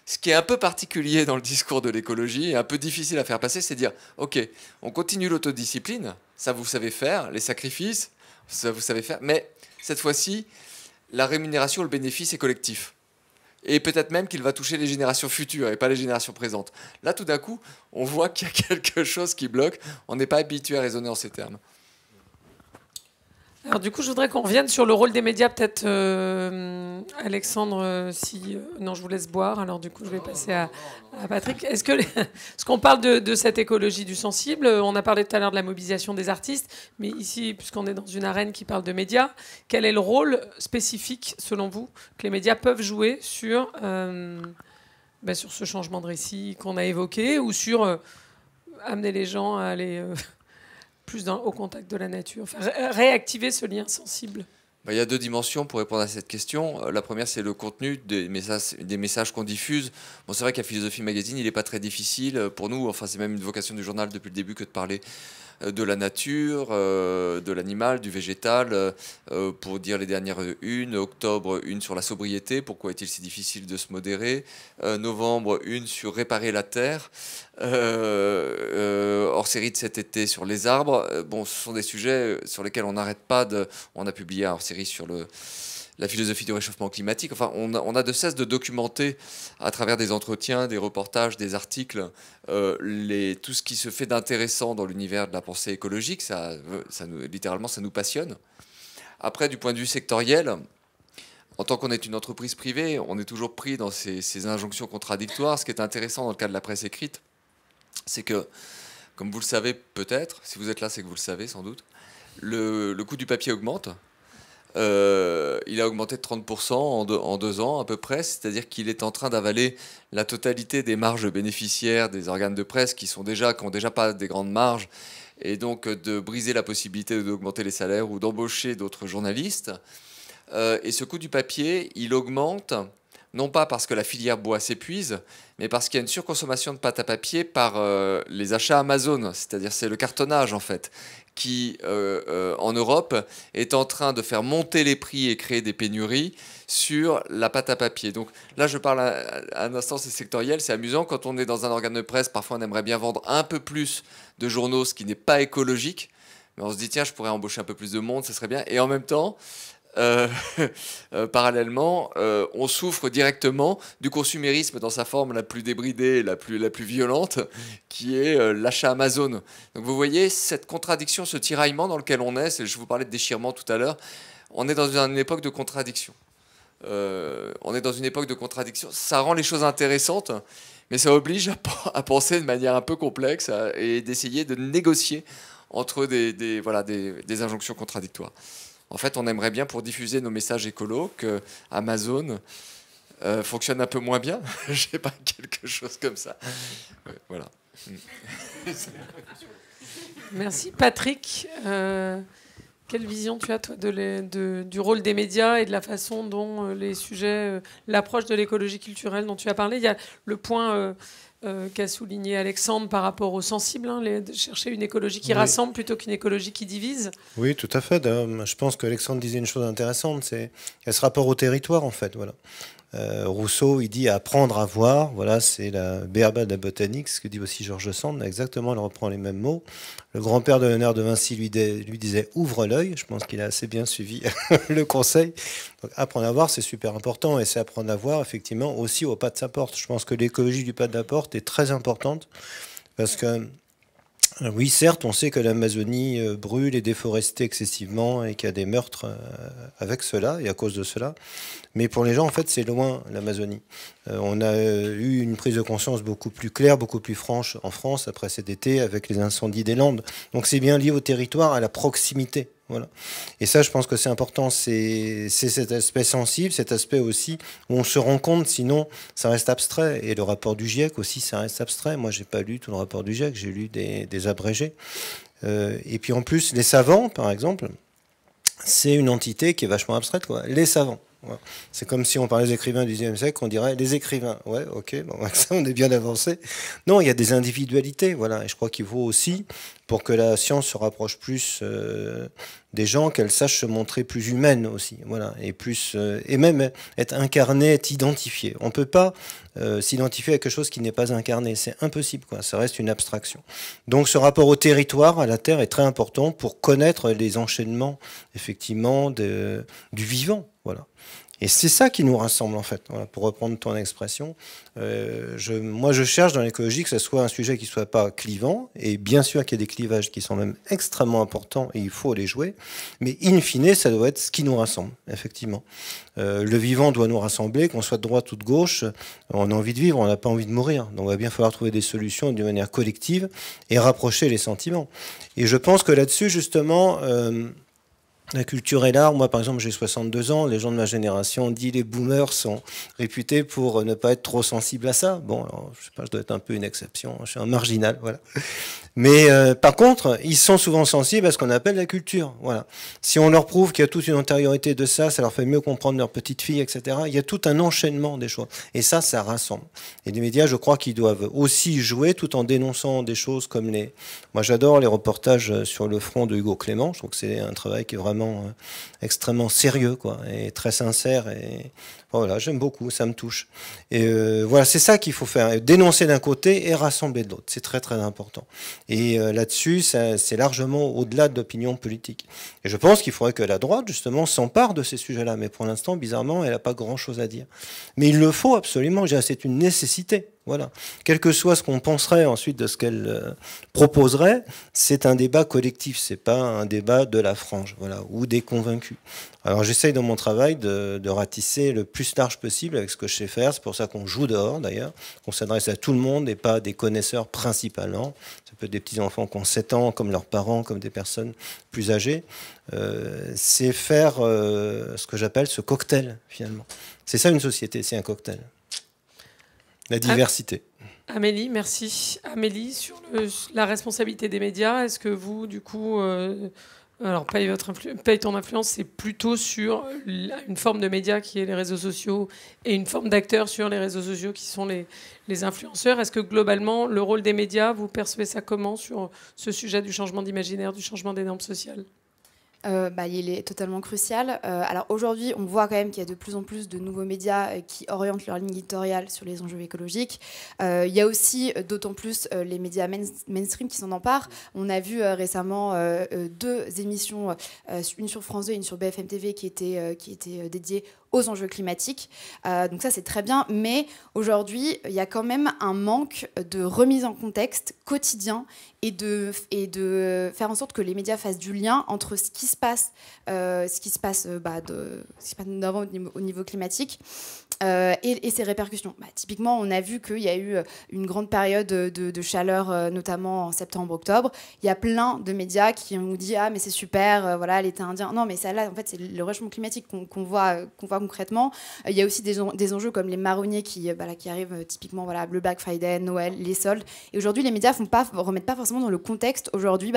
Ce qui est un peu particulier dans le discours de l'écologie et un peu difficile à faire passer, c'est de dire « Ok, on continue l'autodiscipline, ça vous savez faire, les sacrifices, ça vous savez faire, mais cette fois-ci, la rémunération, le bénéfice est collectif. Et peut-être même qu'il va toucher les générations futures et pas les générations présentes. » Là, tout d'un coup, on voit qu'il y a quelque chose qui bloque. On n'est pas habitué à raisonner en ces termes. Alors du coup, je voudrais qu'on revienne sur le rôle des médias, peut-être, Alexandre, non, je vous laisse boire, alors du coup, je vais passer à Patrick. Est-ce qu'on parle de cette écologie du sensible, on a parlé tout à l'heure de la mobilisation des artistes, mais ici, puisqu'on est dans une arène qui parle de médias, quel est le rôle spécifique, selon vous, que les médias peuvent jouer sur ce changement de récit qu'on a évoqué, ou sur amener les gens à aller... plus au contact de la nature, enfin, réactiver ce lien sensible? Il y a deux dimensions pour répondre à cette question. La première, c'est le contenu des messages qu'on diffuse. Bon, c'est vrai qu'à Philosophie Magazine, il n'est pas très difficile pour nous, enfin c'est même une vocation du journal depuis le début que de parler de la nature, de l'animal, du végétal, pour dire les dernières unes. Octobre, une sur la sobriété, pourquoi est-il si difficile de se modérer. Novembre, une sur réparer la terre. Hors série de cet été sur les arbres. Bon, ce sont des sujets sur lesquels on n'arrête pas de... On a publié un hors série sur la philosophie du réchauffement climatique. Enfin, on a de cesse de documenter à travers des entretiens, des reportages, des articles, tout ce qui se fait d'intéressant dans l'univers de la pensée écologique. Littéralement, ça nous passionne. Après, du point de vue sectoriel, en tant qu'on est une entreprise privée, on est toujours pris dans ces injonctions contradictoires. Ce qui est intéressant dans le cas de la presse écrite, c'est que, comme vous le savez peut-être, si vous êtes là, c'est que vous le savez sans doute, le coût du papier augmente. Il a augmenté de 30% en 2 ans à peu près, c'est-à-dire qu'il est en train d'avaler la totalité des marges bénéficiaires des organes de presse qui n'ont déjà pas des grandes marges, et donc de briser la possibilité d'augmenter les salaires ou d'embaucher d'autres journalistes. Et ce coût du papier, il augmente, non pas parce que la filière bois s'épuise, mais parce qu'il y a une surconsommation de pâte à papier par les achats Amazon, c'est-à-dire c'est le cartonnage en fait, qui en Europe est en train de faire monter les prix et créer des pénuries sur la pâte à papier. Donc là je parle à un instant, c'est sectoriel, c'est amusant, quand on est dans un organe de presse, parfois on aimerait bien vendre un peu plus de journaux, ce qui n'est pas écologique, mais on se dit tiens je pourrais embaucher un peu plus de monde, ça serait bien, et en même temps parallèlement, on souffre directement du consumérisme dans sa forme la plus débridée, la plus violente, qui est l'achat Amazon. Donc vous voyez cette contradiction, ce tiraillement dans lequel on est. Je vous parlais de déchirement tout à l'heure. On est dans une époque de contradiction. Ça rend les choses intéressantes, mais ça oblige à penser de manière un peu complexe et d'essayer de négocier entre des injonctions contradictoires. En fait, on aimerait bien, pour diffuser nos messages écolos, que Amazon fonctionne un peu moins bien. Je sais pas, quelque chose comme ça. Ouais, voilà. Merci. Patrick, quelle vision tu as, toi, du rôle des médias et de la façon dont les sujets, l'approche de l'écologie culturelle dont tu as parlé? Il y a le point qu'a souligné Alexandre par rapport aux sensibles, hein, de chercher une écologie qui rassemble plutôt qu'une écologie qui divise. Oui, tout à fait. Je pense qu'Alexandre disait une chose intéressante, c'est ce rapport au territoire, en fait. Voilà. Rousseau, il dit apprendre à voir, voilà, c'est la béaba de la botanique, ce que dit aussi Georges Sand, exactement, il reprend les mêmes mots. Le grand-père de Léonard de Vinci lui disait ouvre l'œil, je pense qu'il a assez bien suivi le conseil. Donc, apprendre à voir, c'est super important, et c'est apprendre à voir, effectivement, aussi au pas de sa porte. Je pense que l'écologie du pas de la porte est très importante, parce que oui, certes, on sait que l'Amazonie brûle et déforestée excessivement et qu'il y a des meurtres avec cela et à cause de cela. Mais pour les gens, en fait, c'est loin, l'Amazonie. On a eu une prise de conscience beaucoup plus claire, beaucoup plus franche en France après cet été avec les incendies des Landes. Donc c'est bien lié au territoire, à la proximité. Voilà. Et ça, je pense que c'est important. C'est cet aspect sensible, cet aspect aussi où on se rend compte, sinon ça reste abstrait. Et le rapport du GIEC aussi, ça reste abstrait. Moi, j'ai pas lu tout le rapport du GIEC, j'ai lu des abrégés. Et puis en plus, les savants, par exemple, c'est une entité qui est vachement abstraite, quoi. Les savants. Voilà. C'est comme si on parlait des écrivains du XIXe siècle, on dirait les écrivains. Ouais, ok, bon, ça, on est bien avancé. Non, il y a des individualités, voilà. Et je crois qu'il faut aussi, pour que la science se rapproche plus des gens, qu'elle sache se montrer plus humaine aussi, voilà, et plus, et même être incarnée, être identifiée. On peut pas s'identifier à quelque chose qui n'est pas incarné, c'est impossible, quoi. Ça reste une abstraction. Donc, ce rapport au territoire, à la terre, est très important pour connaître les enchaînements, effectivement, du vivant, voilà. Et c'est ça qui nous rassemble, en fait, voilà, pour reprendre ton expression. Moi, je cherche dans l'écologie que ce soit un sujet qui ne soit pas clivant, et bien sûr qu'il y a des clivages qui sont même extrêmement importants, et il faut les jouer, mais in fine, ça doit être ce qui nous rassemble, effectivement. Le vivant doit nous rassembler, qu'on soit de droite ou de gauche, on a envie de vivre, on n'a pas envie de mourir. Donc il va bien falloir trouver des solutions d'une manière collective, et rapprocher les sentiments. Et je pense que là-dessus, justement... la culture et l'art, moi par exemple j'ai 62 ans, les gens de ma génération disent les boomers sont réputés pour ne pas être trop sensibles à ça. Bon, alors, je sais pas, je dois être un peu une exception, je suis un marginal, voilà. Mais par contre, ils sont souvent sensibles à ce qu'on appelle la culture, voilà. Si on leur prouve qu'il y a toute une antériorité de ça, ça leur fait mieux comprendre leur petite fille, etc. Il y a tout un enchaînement des choses. Et ça rassemble. Et les médias, je crois qu'ils doivent aussi jouer tout en dénonçant des choses comme les... Moi j'adore les reportages sur le front de Hugo Clément, je trouve que c'est un travail qui est vraiment extrêmement sérieux, quoi, et très sincère, et voilà, j'aime beaucoup, ça me touche. Et voilà, c'est ça qu'il faut faire, dénoncer d'un côté et rassembler de l'autre, c'est très très important. Et là-dessus, c'est largement au-delà de l'opinion politique. Et je pense qu'il faudrait que la droite, justement, s'empare de ces sujets-là, mais pour l'instant, bizarrement, elle n'a pas grand-chose à dire. Mais il le faut absolument, c'est une nécessité. Voilà. Quel que soit ce qu'on penserait ensuite de ce qu'elle proposerait, c'est un débat collectif, c'est pas un débat de la frange, voilà, ou des convaincus. Alors j'essaye dans mon travail de ratisser le plus large possible avec ce que je sais faire, c'est pour ça qu'on joue dehors d'ailleurs, qu'on s'adresse à tout le monde et pas à des connaisseurs principalement. Ça peut être des petits-enfants qui ont 7 ans, comme leurs parents, comme des personnes plus âgées. C'est faire ce que j'appelle ce cocktail, finalement. C'est ça une société, c'est un cocktail. La diversité. Amélie, merci. Amélie, sur la responsabilité des médias, est-ce que vous, du coup, alors paye ton influence, c'est plutôt sur une forme de média qui est les réseaux sociaux et une forme d'acteurs sur les réseaux sociaux qui sont les influenceurs. Est-ce que globalement, le rôle des médias, vous percevez ça comment sur ce sujet du changement d'imaginaire, du changement des normes sociales ? Il est totalement crucial. Alors aujourd'hui, on voit quand même qu'il y a de plus en plus de nouveaux médias qui orientent leur ligne éditoriale sur les enjeux écologiques. Il y a aussi d'autant plus les médias mainstream qui s'en emparent. On a vu récemment 2 émissions, une sur France 2 et une sur BFM TV qui étaient dédiées aux enjeux climatiques. Donc ça, c'est très bien. Mais aujourd'hui, il y a quand même un manque de remise en contexte quotidien et de faire en sorte que les médias fassent du lien entre ce qui se passe notamment au niveau climatique et ses répercussions. Typiquement, on a vu qu'il y a eu une grande période de chaleur, notamment en septembre-octobre. Il y a plein de médias qui ont dit « Ah, mais c'est super, voilà, l'été indien. » Non, mais ça, là, en fait, c'est le réchauffement climatique qu'on voit concrètement. Il y a aussi des enjeux comme les marronniers qui arrivent typiquement, voilà, le Black Friday, Noël, les soldes. Et aujourd'hui, les médias remettent pas forcément dans le contexte aujourd'hui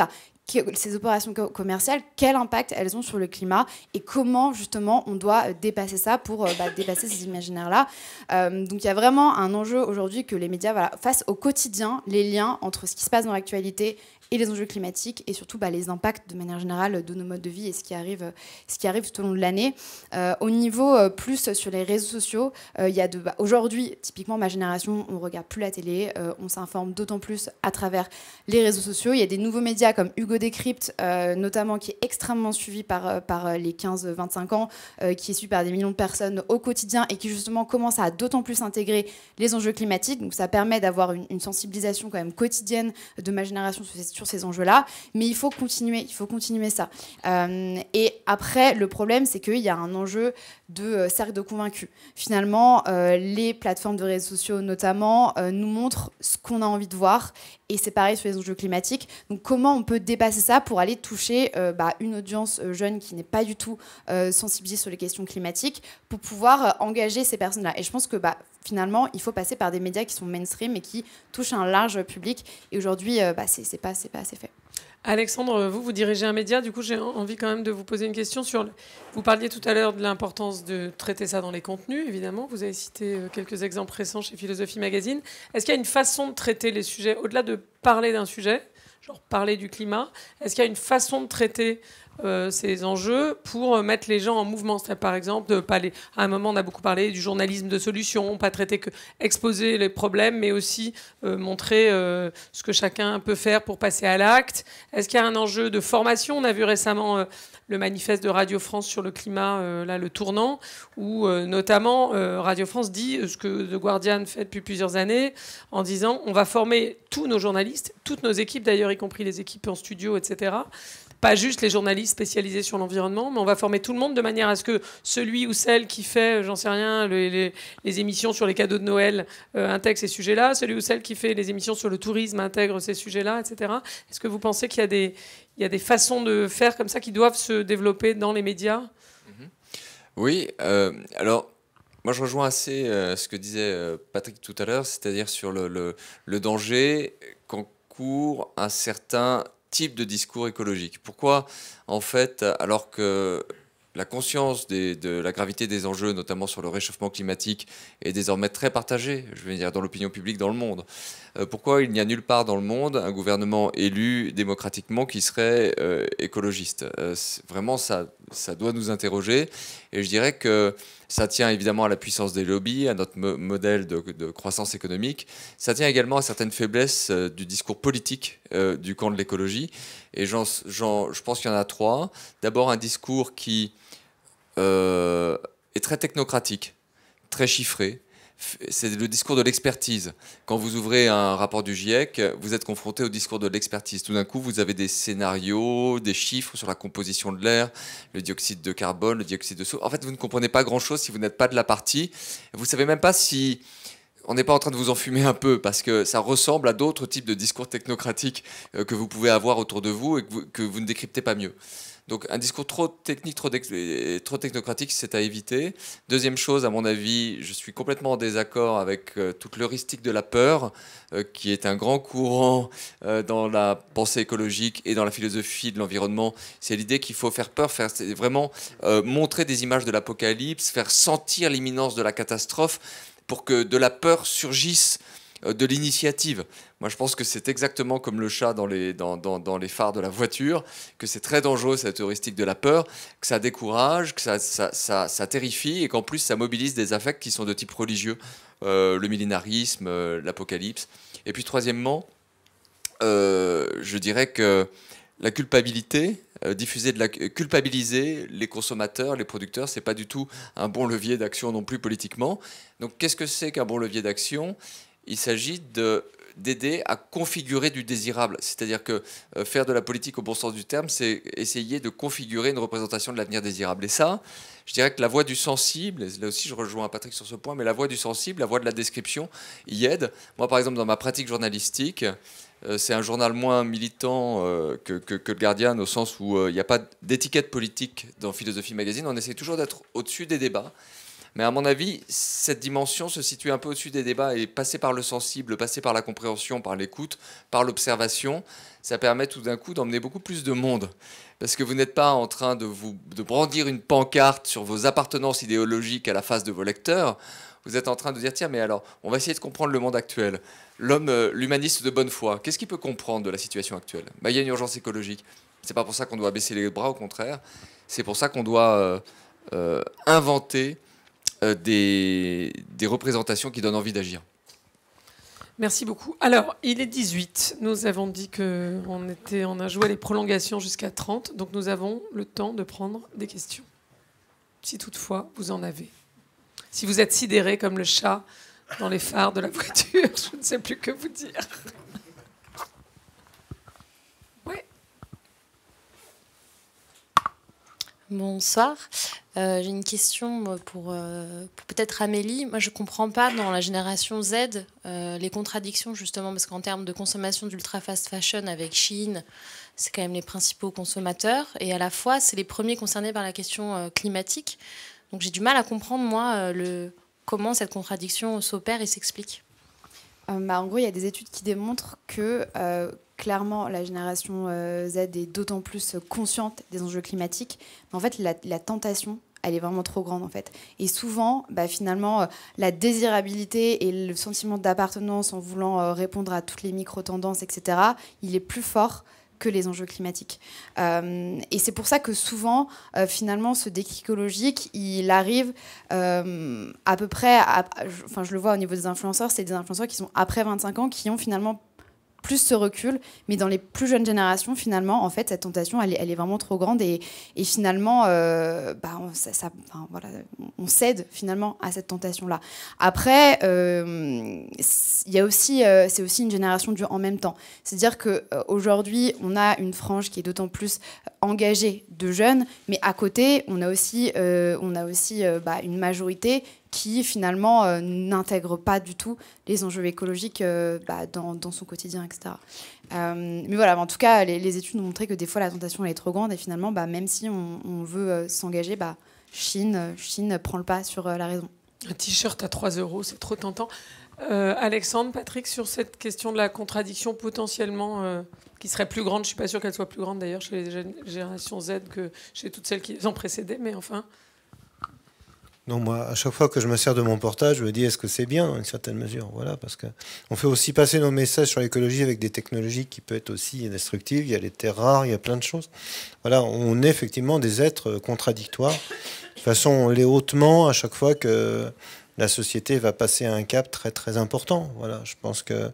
ces opérations commerciales, quel impact elles ont sur le climat et comment justement on doit dépasser ça pour dépasser ces imaginaires-là. Donc il y a vraiment un enjeu aujourd'hui que les médias fassent au quotidien les liens entre ce qui se passe dans l'actualité et les enjeux climatiques et surtout les impacts de manière générale de nos modes de vie et ce qui arrive tout au long de l'année. Au niveau plus sur les réseaux sociaux, il y a aujourd'hui, typiquement ma génération, on regarde plus la télé, on s'informe d'autant plus à travers les réseaux sociaux. Il y a des nouveaux médias comme Hugo Décrypte, notamment, qui est extrêmement suivi par les 15-25 ans, qui est suivi par des millions de personnes au quotidien et qui justement commence à d'autant plus intégrer les enjeux climatiques. Donc ça permet d'avoir une sensibilisation quand même quotidienne de ma génération sur ces enjeux-là, mais il faut continuer ça. Et après, le problème, c'est qu'il y a un enjeu de cercle de convaincus. Finalement, les plateformes de réseaux sociaux, notamment, nous montrent ce qu'on a envie de voir, et c'est pareil sur les enjeux climatiques. Donc comment on peut dépasser ça pour aller toucher une audience jeune qui n'est pas du tout sensibilisée sur les questions climatiques, pour pouvoir engager ces personnes-là. Et je pense que finalement, il faut passer par des médias qui sont mainstream et qui touchent un large public. Et aujourd'hui, c'est pas assez fait. Alexandre, vous dirigez un média. Du coup, j'ai envie quand même de vous poser une question sur... Vous parliez tout à l'heure de l'importance de traiter ça dans les contenus, évidemment. Vous avez cité quelques exemples récents chez Philosophie Magazine. Est-ce qu'il y a une façon de traiter les sujets, au-delà de parler d'un sujet, genre parler du climat, est-ce qu'il y a une façon de traiter ces enjeux pour mettre les gens en mouvement? Par exemple, à un moment, on a beaucoup parlé du journalisme de solution, pas traiter que exposer les problèmes, mais aussi montrer ce que chacun peut faire pour passer à l'acte. Est-ce qu'il y a un enjeu de formation? On a vu récemment le manifeste de Radio France sur le climat, le tournant, où notamment Radio France dit ce que The Guardian fait depuis plusieurs années, en disant on va former tous nos journalistes, toutes nos équipes d'ailleurs, y compris les équipes en studio, etc., pas juste les journalistes spécialisés sur l'environnement, mais on va former tout le monde de manière à ce que celui ou celle qui fait, j'en sais rien, les émissions sur les cadeaux de Noël intègre ces sujets-là, celui ou celle qui fait les émissions sur le tourisme intègre ces sujets-là, etc. Est-ce que vous pensez qu'il y a des façons de faire comme ça qui doivent se développer dans les médias? Oui, alors... Moi, je rejoins assez ce que disait Patrick tout à l'heure, c'est-à-dire sur le danger qu'encourt un certain type de discours écologique. Pourquoi, en fait, alors que la conscience de la gravité des enjeux, notamment sur le réchauffement climatique, est désormais très partagée, je veux dire, dans l'opinion publique dans le monde. Pourquoi il n'y a nulle part dans le monde un gouvernement élu démocratiquement qui serait écologiste? Vraiment, ça doit nous interroger. Et je dirais que ça tient évidemment à la puissance des lobbies, à notre modèle de croissance économique. Ça tient également à certaines faiblesses du discours politique du camp de l'écologie. Et je pense qu'il y en a trois. D'abord, un discours qui est très technocratique, très chiffré. C'est le discours de l'expertise. Quand vous ouvrez un rapport du GIEC, vous êtes confronté au discours de l'expertise. Tout d'un coup, vous avez des scénarios, des chiffres sur la composition de l'air, le dioxyde de carbone, le dioxyde de soufre. En fait, vous ne comprenez pas grand-chose si vous n'êtes pas de la partie. Vous ne savez même pas si on n'est pas en train de vous enfumer un peu, parce que ça ressemble à d'autres types de discours technocratiques que vous pouvez avoir autour de vous et que vous ne décryptez pas mieux. Donc un discours trop technique, trop technocratique, c'est à éviter. Deuxième chose, à mon avis, je suis complètement en désaccord avec toute l'heuristique de la peur, qui est un grand courant dans la pensée écologique et dans la philosophie de l'environnement. C'est l'idée qu'il faut faire peur, vraiment montrer des images de l'apocalypse, faire sentir l'imminence de la catastrophe pour que de la peur surgisse de l'initiative. Moi, je pense que c'est exactement comme le chat dans les phares de la voiture, que c'est très dangereux, cette heuristique de la peur, que ça décourage, que ça terrifie, et qu'en plus, ça mobilise des affects qui sont de type religieux, le millénarisme, l'apocalypse. Et puis, troisièmement, je dirais que la culpabilité, culpabiliser les consommateurs, les producteurs, c'est pas du tout un bon levier d'action non plus politiquement. Donc, qu'est-ce que c'est qu'un bon levier d'action ? Il s'agit d'aider à configurer du désirable. C'est-à-dire que faire de la politique au bon sens du terme, c'est essayer de configurer une représentation de l'avenir désirable. Et ça, je dirais que la voix du sensible, et là aussi je rejoins Patrick sur ce point, mais la voix du sensible, la voix de la description y aide. Moi, par exemple, dans ma pratique journalistique, c'est un journal moins militant que le Guardian, au sens où il n'y a pas d'étiquette politique dans Philosophie Magazine. On essaie toujours d'être au-dessus des débats. Mais à mon avis, cette dimension se situe un peu au-dessus des débats et passer par le sensible, passer par la compréhension, par l'écoute, par l'observation, ça permet tout d'un coup d'emmener beaucoup plus de monde. Parce que vous n'êtes pas en train de brandir une pancarte sur vos appartenances idéologiques à la face de vos lecteurs. Vous êtes en train de dire, tiens, mais alors, on va essayer de comprendre le monde actuel. L'homme, l'humaniste de bonne foi, qu'est-ce qu'il peut comprendre de la situation actuelle ? Il y a une urgence écologique. C'est pas pour ça qu'on doit baisser les bras, au contraire. C'est pour ça qu'on doit inventer des représentations qui donnent envie d'agir. Merci beaucoup. Alors, il est 18. Nous avons dit qu'on a joué les prolongations jusqu'à 30. Donc, nous avons le temps de prendre des questions. Si toutefois, vous en avez. Si vous êtes sidéré comme le chat dans les phares de la voiture, je ne sais plus que vous dire. Oui. Bonsoir. J'ai une question pour peut-être Amélie. Moi, je ne comprends pas dans la génération Z les contradictions, justement, parce qu'en termes de consommation d'ultra fast fashion avec Shein, c'est quand même les principaux consommateurs. Et à la fois, c'est les premiers concernés par la question climatique. Donc j'ai du mal à comprendre, moi, comment cette contradiction s'opère et s'explique. En gros, il y a des études qui démontrent que clairement, la génération Z est d'autant plus consciente des enjeux climatiques. Mais en fait, la tentation, elle est vraiment trop grande, en fait. Et souvent, finalement, la désirabilité et le sentiment d'appartenance en voulant répondre à toutes les micro-tendances, etc., il est plus fort que les enjeux climatiques. Et c'est pour ça que souvent, finalement, ce déclic écologique, il arrive à peu près... Enfin, je le vois au niveau des influenceurs, c'est des influenceurs qui sont après 25 ans, qui ont finalement plus ce recul, mais dans les plus jeunes générations, finalement, en fait, cette tentation, elle est vraiment trop grande et finalement, on cède finalement à cette tentation-là. Après, il y a aussi, c'est aussi une génération du en même temps. C'est-à-dire qu'aujourd'hui, on a une frange qui est d'autant plus engagée de jeunes, mais à côté, on a aussi une majorité qui finalement n'intègre pas du tout les enjeux écologiques dans son quotidien, etc. Mais voilà, en tout cas, les études ont montré que des fois la tentation elle est trop grande et finalement, même si on veut s'engager, Chine prend le pas sur la raison. Un t-shirt à 3 €, c'est trop tentant. Alexandre, Patrick, sur cette question de la contradiction potentiellement qui serait plus grande, je ne suis pas sûre qu'elle soit plus grande d'ailleurs chez les générations Z que chez toutes celles qui les ont précédées, mais enfin... Non, moi, à chaque fois que je me sers de mon portable, je me dis, est-ce que c'est bien, dans une certaine mesure ? Voilà, parce qu'on fait aussi passer nos messages sur l'écologie avec des technologies qui peuvent être aussi destructives. Il y a les terres rares, il y a plein de choses. Voilà, on est effectivement des êtres contradictoires. De toute façon, on l'est hautement à chaque fois que la société va passer à un cap très, très important. Voilà, je pense que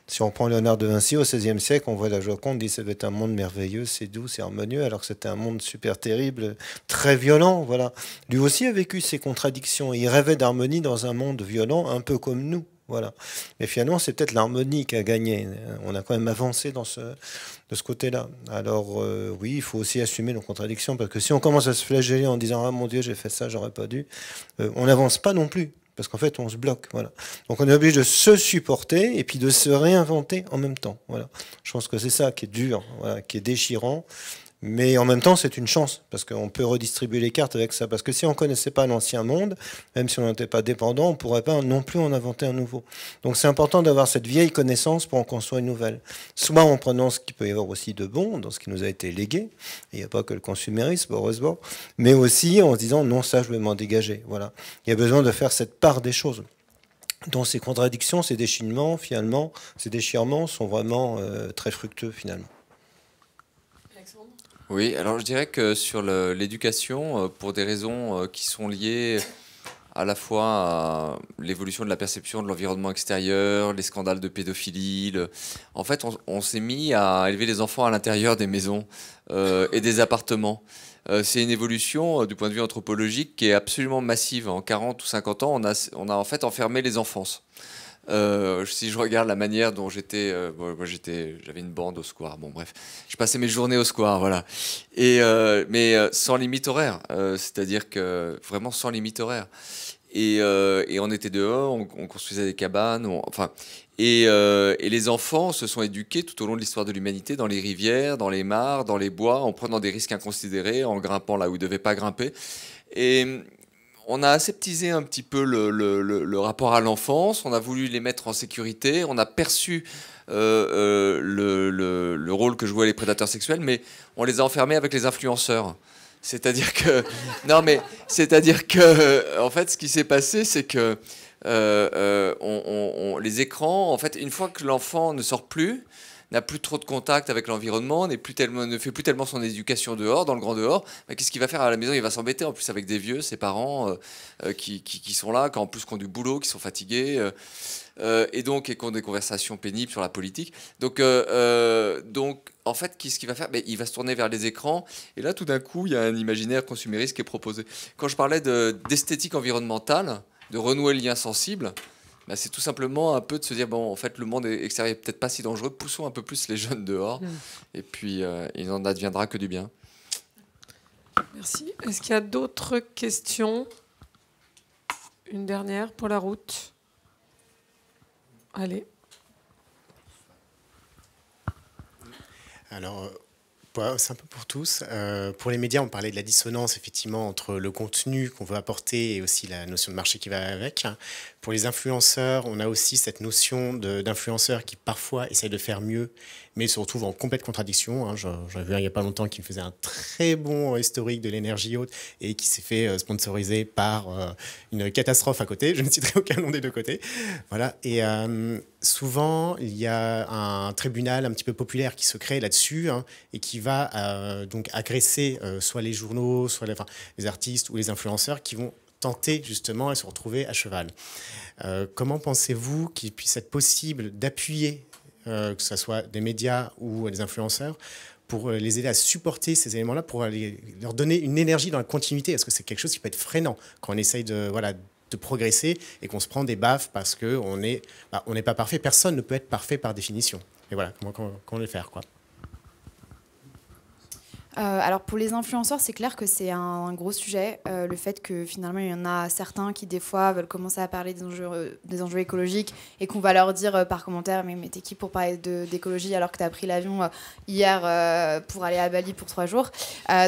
si on prend Léonard de Vinci au XVIe siècle, on voit la Joconde, on dit que ça va être un monde merveilleux, c'est doux, c'est harmonieux, alors que c'était un monde super terrible, très violent. Voilà. Lui aussi a vécu ces contradictions. Il rêvait d'harmonie dans un monde violent, un peu comme nous. Voilà. Mais finalement, c'est peut-être l'harmonie qui a gagné. On a quand même avancé de ce côté-là. Alors, oui, il faut aussi assumer nos contradictions, parce que si on commence à se flageller en disant « Ah mon Dieu, j'ai fait ça, j'aurais pas dû », on n'avance pas non plus. Parce qu'en fait, on se bloque. Voilà. Donc, on est obligé de se supporter et puis de se réinventer en même temps. Voilà. Je pense que c'est ça qui est dur, voilà, qui est déchirant. Mais en même temps, c'est une chance, parce qu'on peut redistribuer les cartes avec ça. Parce que si on ne connaissait pas l'ancien monde, même si on n'était pas dépendant, on ne pourrait pas non plus en inventer un nouveau. Donc c'est important d'avoir cette vieille connaissance pour en construire une nouvelle. Soit en prenant ce qu'il peut y avoir aussi de bon, dans ce qui nous a été légué, il n'y a pas que le consumérisme, heureusement, mais aussi en se disant, non, ça, je vais m'en dégager. Voilà. Il y a besoin de faire cette part des choses. Donc ces contradictions, ces déchirements, finalement, ces déchirements sont vraiment très fructueux, finalement. Oui, alors je dirais que sur l'éducation, pour des raisons qui sont liées à la fois à l'évolution de la perception de l'environnement extérieur, les scandales de pédophilie, en fait, on s'est mis à élever les enfants à l'intérieur des maisons et des appartements. C'est une évolution du point de vue anthropologique qui est absolument massive. En 40 ou 50 ans, on a en fait enfermé les enfances. Si je regarde la manière dont j'avais une bande au square. Bon, bref, je passais mes journées au square, voilà. Mais sans limite horaire, c'est-à-dire que vraiment sans limite horaire. Et on était dehors, on construisait des cabanes, Et les enfants se sont éduqués tout au long de l'histoire de l'humanité dans les rivières, dans les mares, dans les bois, en prenant des risques inconsidérés, en grimpant là où ils ne devaient pas grimper. Et on a aseptisé un petit peu le rapport à l'enfance, on a voulu les mettre en sécurité, on a perçu le rôle que jouaient les prédateurs sexuels, mais on les a enfermés avec les influenceurs. C'est-à-dire que, non mais, c'est-à-dire que, en fait, ce qui s'est passé, c'est que les écrans, en fait, une fois que l'enfant ne sort plus, n'a plus trop de contact avec l'environnement, ne fait plus tellement son éducation dehors, dans le grand dehors, bah, qu'est-ce qu'il va faire à la maison? Il va s'embêter en plus avec des vieux, ses parents qui sont là, qui en plus qui ont du boulot, qui sont fatigués, et qui ont des conversations pénibles sur la politique. Donc en fait, qu'est-ce qu'il va faire? Il va se tourner vers les écrans, et là tout d'un coup, il y a un imaginaire consumériste qui est proposé. Quand je parlais d'esthétique environnementale, de renouer le lien sensible, bah, c'est tout simplement un peu de se dire, bon, en fait, le monde extérieur n'est peut-être pas si dangereux, poussons un peu plus les jeunes dehors, et puis il n'en adviendra que du bien. Merci. Est-ce qu'il y a d'autres questions? Une dernière pour la route. Allez. Alors, c'est un peu pour tous. Pour les médias, on parlait de la dissonance, effectivement, entre le contenu qu'on veut apporter et aussi la notion de marché qui va avec. Pour les influenceurs, on a aussi cette notion d'influenceurs qui parfois essayent de faire mieux, mais se retrouvent en complète contradiction. J'en ai vu un il n'y a pas longtemps qui me faisait un très bon historique de l'énergie haute et qui s'est fait sponsoriser par une catastrophe à côté. Je ne citerai aucun nom des deux côtés. Voilà. Et souvent, il y a un tribunal un petit peu populaire qui se crée là-dessus et qui va donc agresser soit les journaux, soit les artistes ou les influenceurs qui vont tenter justement à se retrouver à cheval. Comment pensez-vous qu'il puisse être possible d'appuyer, que ce soit des médias ou des influenceurs, pour les aider à supporter ces éléments-là, pour leur donner une énergie dans la continuité? Est-ce que c'est quelque chose qui peut être freinant quand on essaye de progresser et qu'on se prend des baffes parce qu'on n'est pas parfait? Personne ne peut être parfait par définition. Et voilà, comment le faire, quoi. Alors pour les influenceurs, c'est clair que c'est un gros sujet. Le fait que finalement il y en a certains qui des fois veulent commencer à parler des enjeux écologiques et qu'on va leur dire par commentaire, mais t'es qui pour parler d'écologie alors que t'as pris l'avion hier pour aller à Bali pour 3 jours.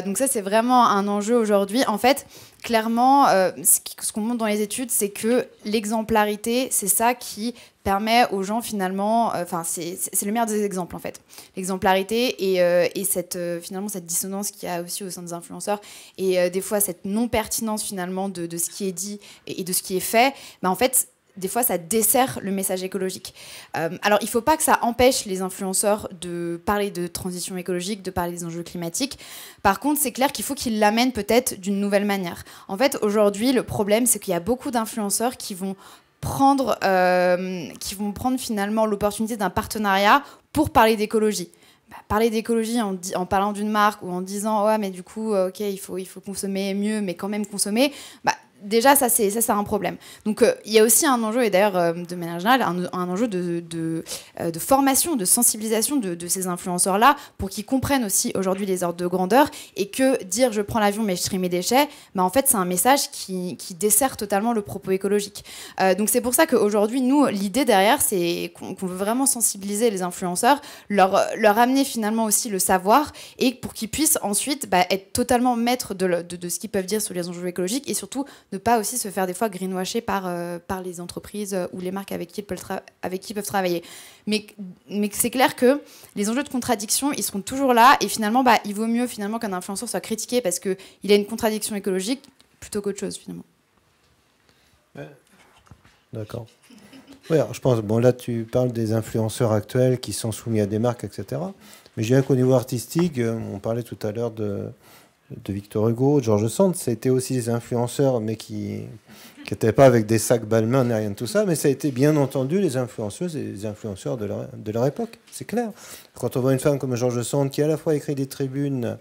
Donc ça c'est vraiment un enjeu aujourd'hui. En fait, clairement, ce qu'on montre dans les études, c'est que l'exemplarité, c'est ça qui permet aux gens finalement, c'est le meilleur des exemples en fait, l'exemplarité et finalement cette dissonance qu'il y a aussi au sein des influenceurs et des fois cette non-pertinence finalement de ce qui est dit et de ce qui est fait, en fait des fois ça dessert le message écologique. Alors il ne faut pas que ça empêche les influenceurs de parler de transition écologique, de parler des enjeux climatiques. Par contre c'est clair qu'il faut qu'ils l'amènent peut-être d'une nouvelle manière. En fait aujourd'hui le problème c'est qu'il y a beaucoup d'influenceurs qui vont prendre finalement l'opportunité d'un partenariat pour parler d'écologie. Parler d'écologie en parlant d'une marque ou en disant ouais mais du coup ok il faut consommer mieux mais quand même consommer, déjà ça c'est un problème. Donc il y a aussi un enjeu, et d'ailleurs de manière générale un enjeu de formation, de sensibilisation de ces influenceurs là pour qu'ils comprennent aussi aujourd'hui les ordres de grandeur, et que dire je prends l'avion mais je trie mes déchets, en fait c'est un message qui dessert totalement le propos écologique. Donc c'est pour ça qu'aujourd'hui nous l'idée derrière c'est qu'on veut vraiment sensibiliser les influenceurs, leur amener finalement aussi le savoir, et pour qu'ils puissent ensuite être totalement maîtres de ce qu'ils peuvent dire sur les enjeux écologiques, et surtout ne pas aussi se faire des fois greenwasher par les entreprises ou les marques avec qui ils peuvent travailler. Mais c'est clair que les enjeux de contradiction, ils seront toujours là, et finalement, il vaut mieux finalement qu'un influenceur soit critiqué parce qu'il a une contradiction écologique plutôt qu'autre chose finalement. Ouais. D'accord. Oui, alors je pense, là tu parles des influenceurs actuels qui sont soumis à des marques, etc. Mais je dirais qu'au niveau artistique, on parlait tout à l'heure de Victor Hugo, de Georges Sand, c'était aussi des influenceurs, mais qui n'étaient pas avec des sacs Balmain ni rien de tout ça, mais ça a été bien entendu les influenceuses et les influenceurs de leur époque, c'est clair. Quand on voit une femme comme Georges Sand qui a à la fois écrit des tribunes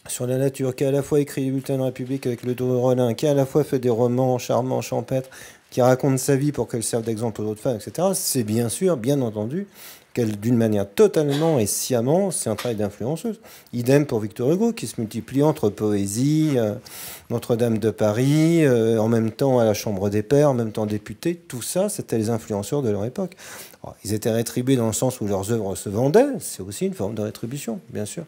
sur la nature, qui a à la fois écrit les bulletins de la République avec le dos Rollin, qui a à la fois fait des romans charmants, champêtres, qui raconte sa vie pour qu'elle serve d'exemple aux autres femmes, etc., c'est bien sûr, bien entendu, qu'elle, d'une manière totalement et sciemment, c'est un travail d'influenceuse. Idem pour Victor Hugo, qui se multiplie entre poésie, Notre-Dame de Paris, en même temps à la Chambre des Pairs, en même temps député. Tout ça, c'était les influenceurs de leur époque. Alors, ils étaient rétribués dans le sens où leurs œuvres se vendaient. C'est aussi une forme de rétribution, bien sûr.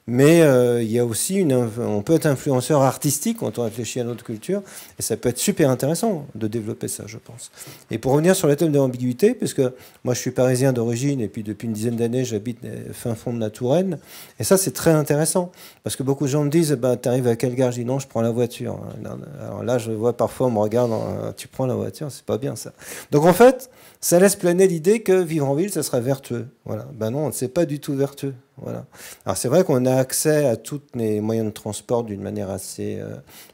Mais il y a aussi on peut être influenceur artistique quand on réfléchit à notre culture, et ça peut être super intéressant de développer ça, je pense. Et pour revenir sur le thème de l'ambiguïté, parce que moi je suis parisien d'origine, et puis depuis une dizaine d'années j'habite fin fond de la Touraine, et ça c'est très intéressant, parce que beaucoup de gens me disent, bah, t'arrives à quelle gare? Je dis non, je prends la voiture. Alors là je vois parfois on me regarde, tu prends la voiture, c'est pas bien ça. Donc en fait, ça laisse planer l'idée que vivre en ville, ça serait vertueux. Voilà. Ben non, c'est pas du tout vertueux. Voilà. Alors c'est vrai qu'on a accès à tous les moyens de transport d'une manière assez,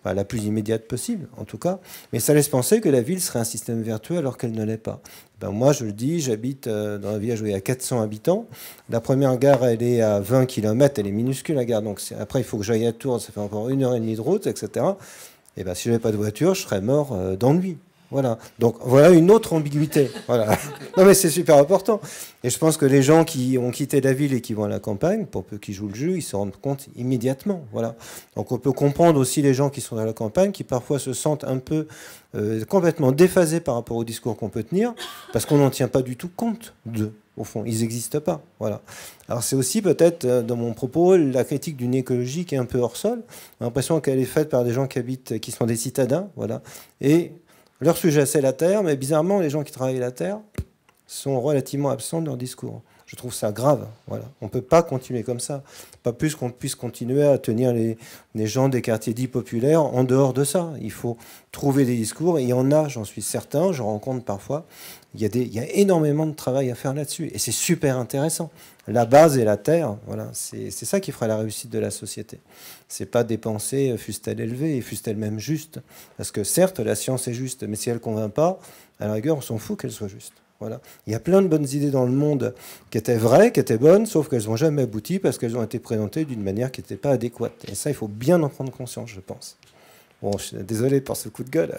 la plus immédiate possible, en tout cas. Mais ça laisse penser que la ville serait un système vertueux alors qu'elle ne l'est pas. Ben moi, je le dis, j'habite dans un village où il y a 400 habitants. La première gare, elle est à 20 km, elle est minuscule la gare. Donc après, il faut que j'aille à Tours, ça fait encore 1h30 de route, etc. Et ben si je n'avais pas de voiture, je serais mort d'ennui. Voilà. Donc voilà une autre ambiguïté. Voilà. Non mais c'est super important. Et je pense que les gens qui ont quitté la ville et qui vont à la campagne, pour peu qu'ils jouent le jeu, ils se rendent compte immédiatement. Voilà. Donc on peut comprendre aussi les gens qui sont à la campagne, qui parfois se sentent un peu complètement déphasés par rapport au discours qu'on peut tenir, parce qu'on n'en tient pas du tout compte d'eux. Au fond, ils n'existent pas. Voilà. Alors c'est aussi peut-être, dans mon propos, la critique d'une écologie qui est un peu hors sol. J'ai l'impression qu'elle est faite par des gens qui sont des citadins. Voilà. Et leur sujet, c'est la terre, mais bizarrement, les gens qui travaillent la terre sont relativement absents de leur discours. Je trouve ça grave. Voilà. On ne peut pas continuer comme ça. Pas plus qu'on puisse continuer à tenir les gens des quartiers dits populaires en dehors de ça. Il faut trouver des discours, et il y en a, j'en suis certain, je rencontre parfois. Il y a énormément de travail à faire là-dessus, et c'est super intéressant. La base est la terre, voilà, c'est ça qui fera la réussite de la société. C'est pas des pensées, fussent-elles élevées, et fussent-elles même justes. Parce que certes, la science est juste, mais si elle ne convainc pas, à la rigueur, on s'en fout qu'elle soit juste. Voilà. Il y a plein de bonnes idées dans le monde qui étaient vraies, qui étaient bonnes, sauf qu'elles n'ont jamais abouti parce qu'elles ont été présentées d'une manière qui n'était pas adéquate. Et ça, il faut bien en prendre conscience, je pense. Bon, je suis désolé pour ce coup de gueule.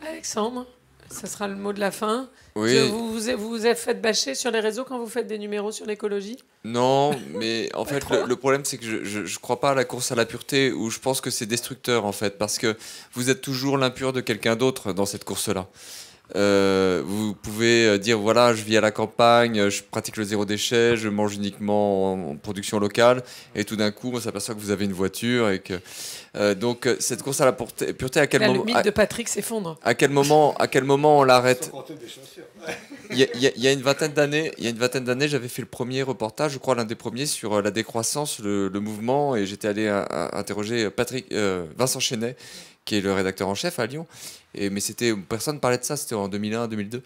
Alexandre, ça sera le mot de la fin. Oui. Vous vous êtes fait bâcher sur les réseaux quand vous faites des numéros sur l'écologie? Non, mais en fait, le problème, c'est que je ne crois pas à la course à la pureté, où je pense que c'est destructeur, en fait, parce que vous êtes toujours l'impur de quelqu'un d'autre dans cette course-là. Vous pouvez dire, voilà, je vis à la campagne, je pratique le zéro déchet, je mange uniquement en production locale, et tout d'un coup, on s'aperçoit que vous avez une voiture, et que donc cette course à la pureté, à quel Là, moment le mythe de Patrick s'effondre. À quel moment on l'arrête? Il y a une vingtaine d'années, j'avais fait le premier reportage, je crois l'un des premiers, sur la décroissance, le mouvement, et j'étais allé interroger Vincent Chenet, qui est le rédacteur en chef à Lyon. Mais personne ne parlait de ça, c'était en 2001-2002.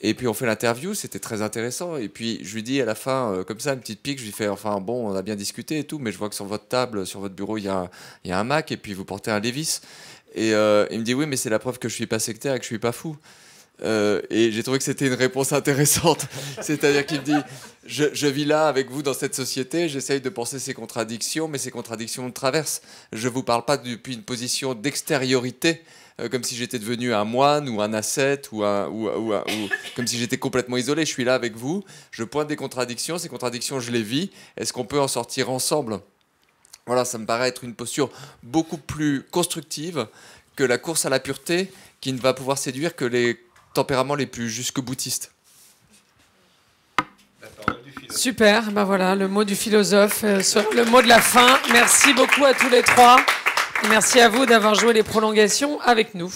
Et puis on fait l'interview, c'était très intéressant. Et puis je lui dis à la fin, comme ça, une petite pique, je lui fais, enfin bon, on a bien discuté et tout, mais je vois que sur votre table, sur votre bureau, il y a un Mac, et puis vous portez un Levi's. Et il me dit, oui, mais c'est la preuve que je suis pas sectaire et que je suis pas fou. Et j'ai trouvé que c'était une réponse intéressante. C'est-à-dire qu'il me dit, je vis là avec vous dans cette société, j'essaye de penser ces contradictions, mais ces contradictions me traversent. Je ne vous parle pas depuis une position d'extériorité, comme si j'étais devenu un moine ou un ascète, ou comme si j'étais complètement isolé. Je suis là avec vous, je pointe des contradictions, ces contradictions je les vis. Est-ce qu'on peut en sortir ensemble? Voilà, ça me paraît être une posture beaucoup plus constructive que la course à la pureté, qui ne va pouvoir séduire que les tempéraments les plus jusque-boutistes. Super, ben voilà, le mot du philosophe, le mot de la fin. Merci beaucoup à tous les trois. Et merci à vous d'avoir joué les prolongations avec nous.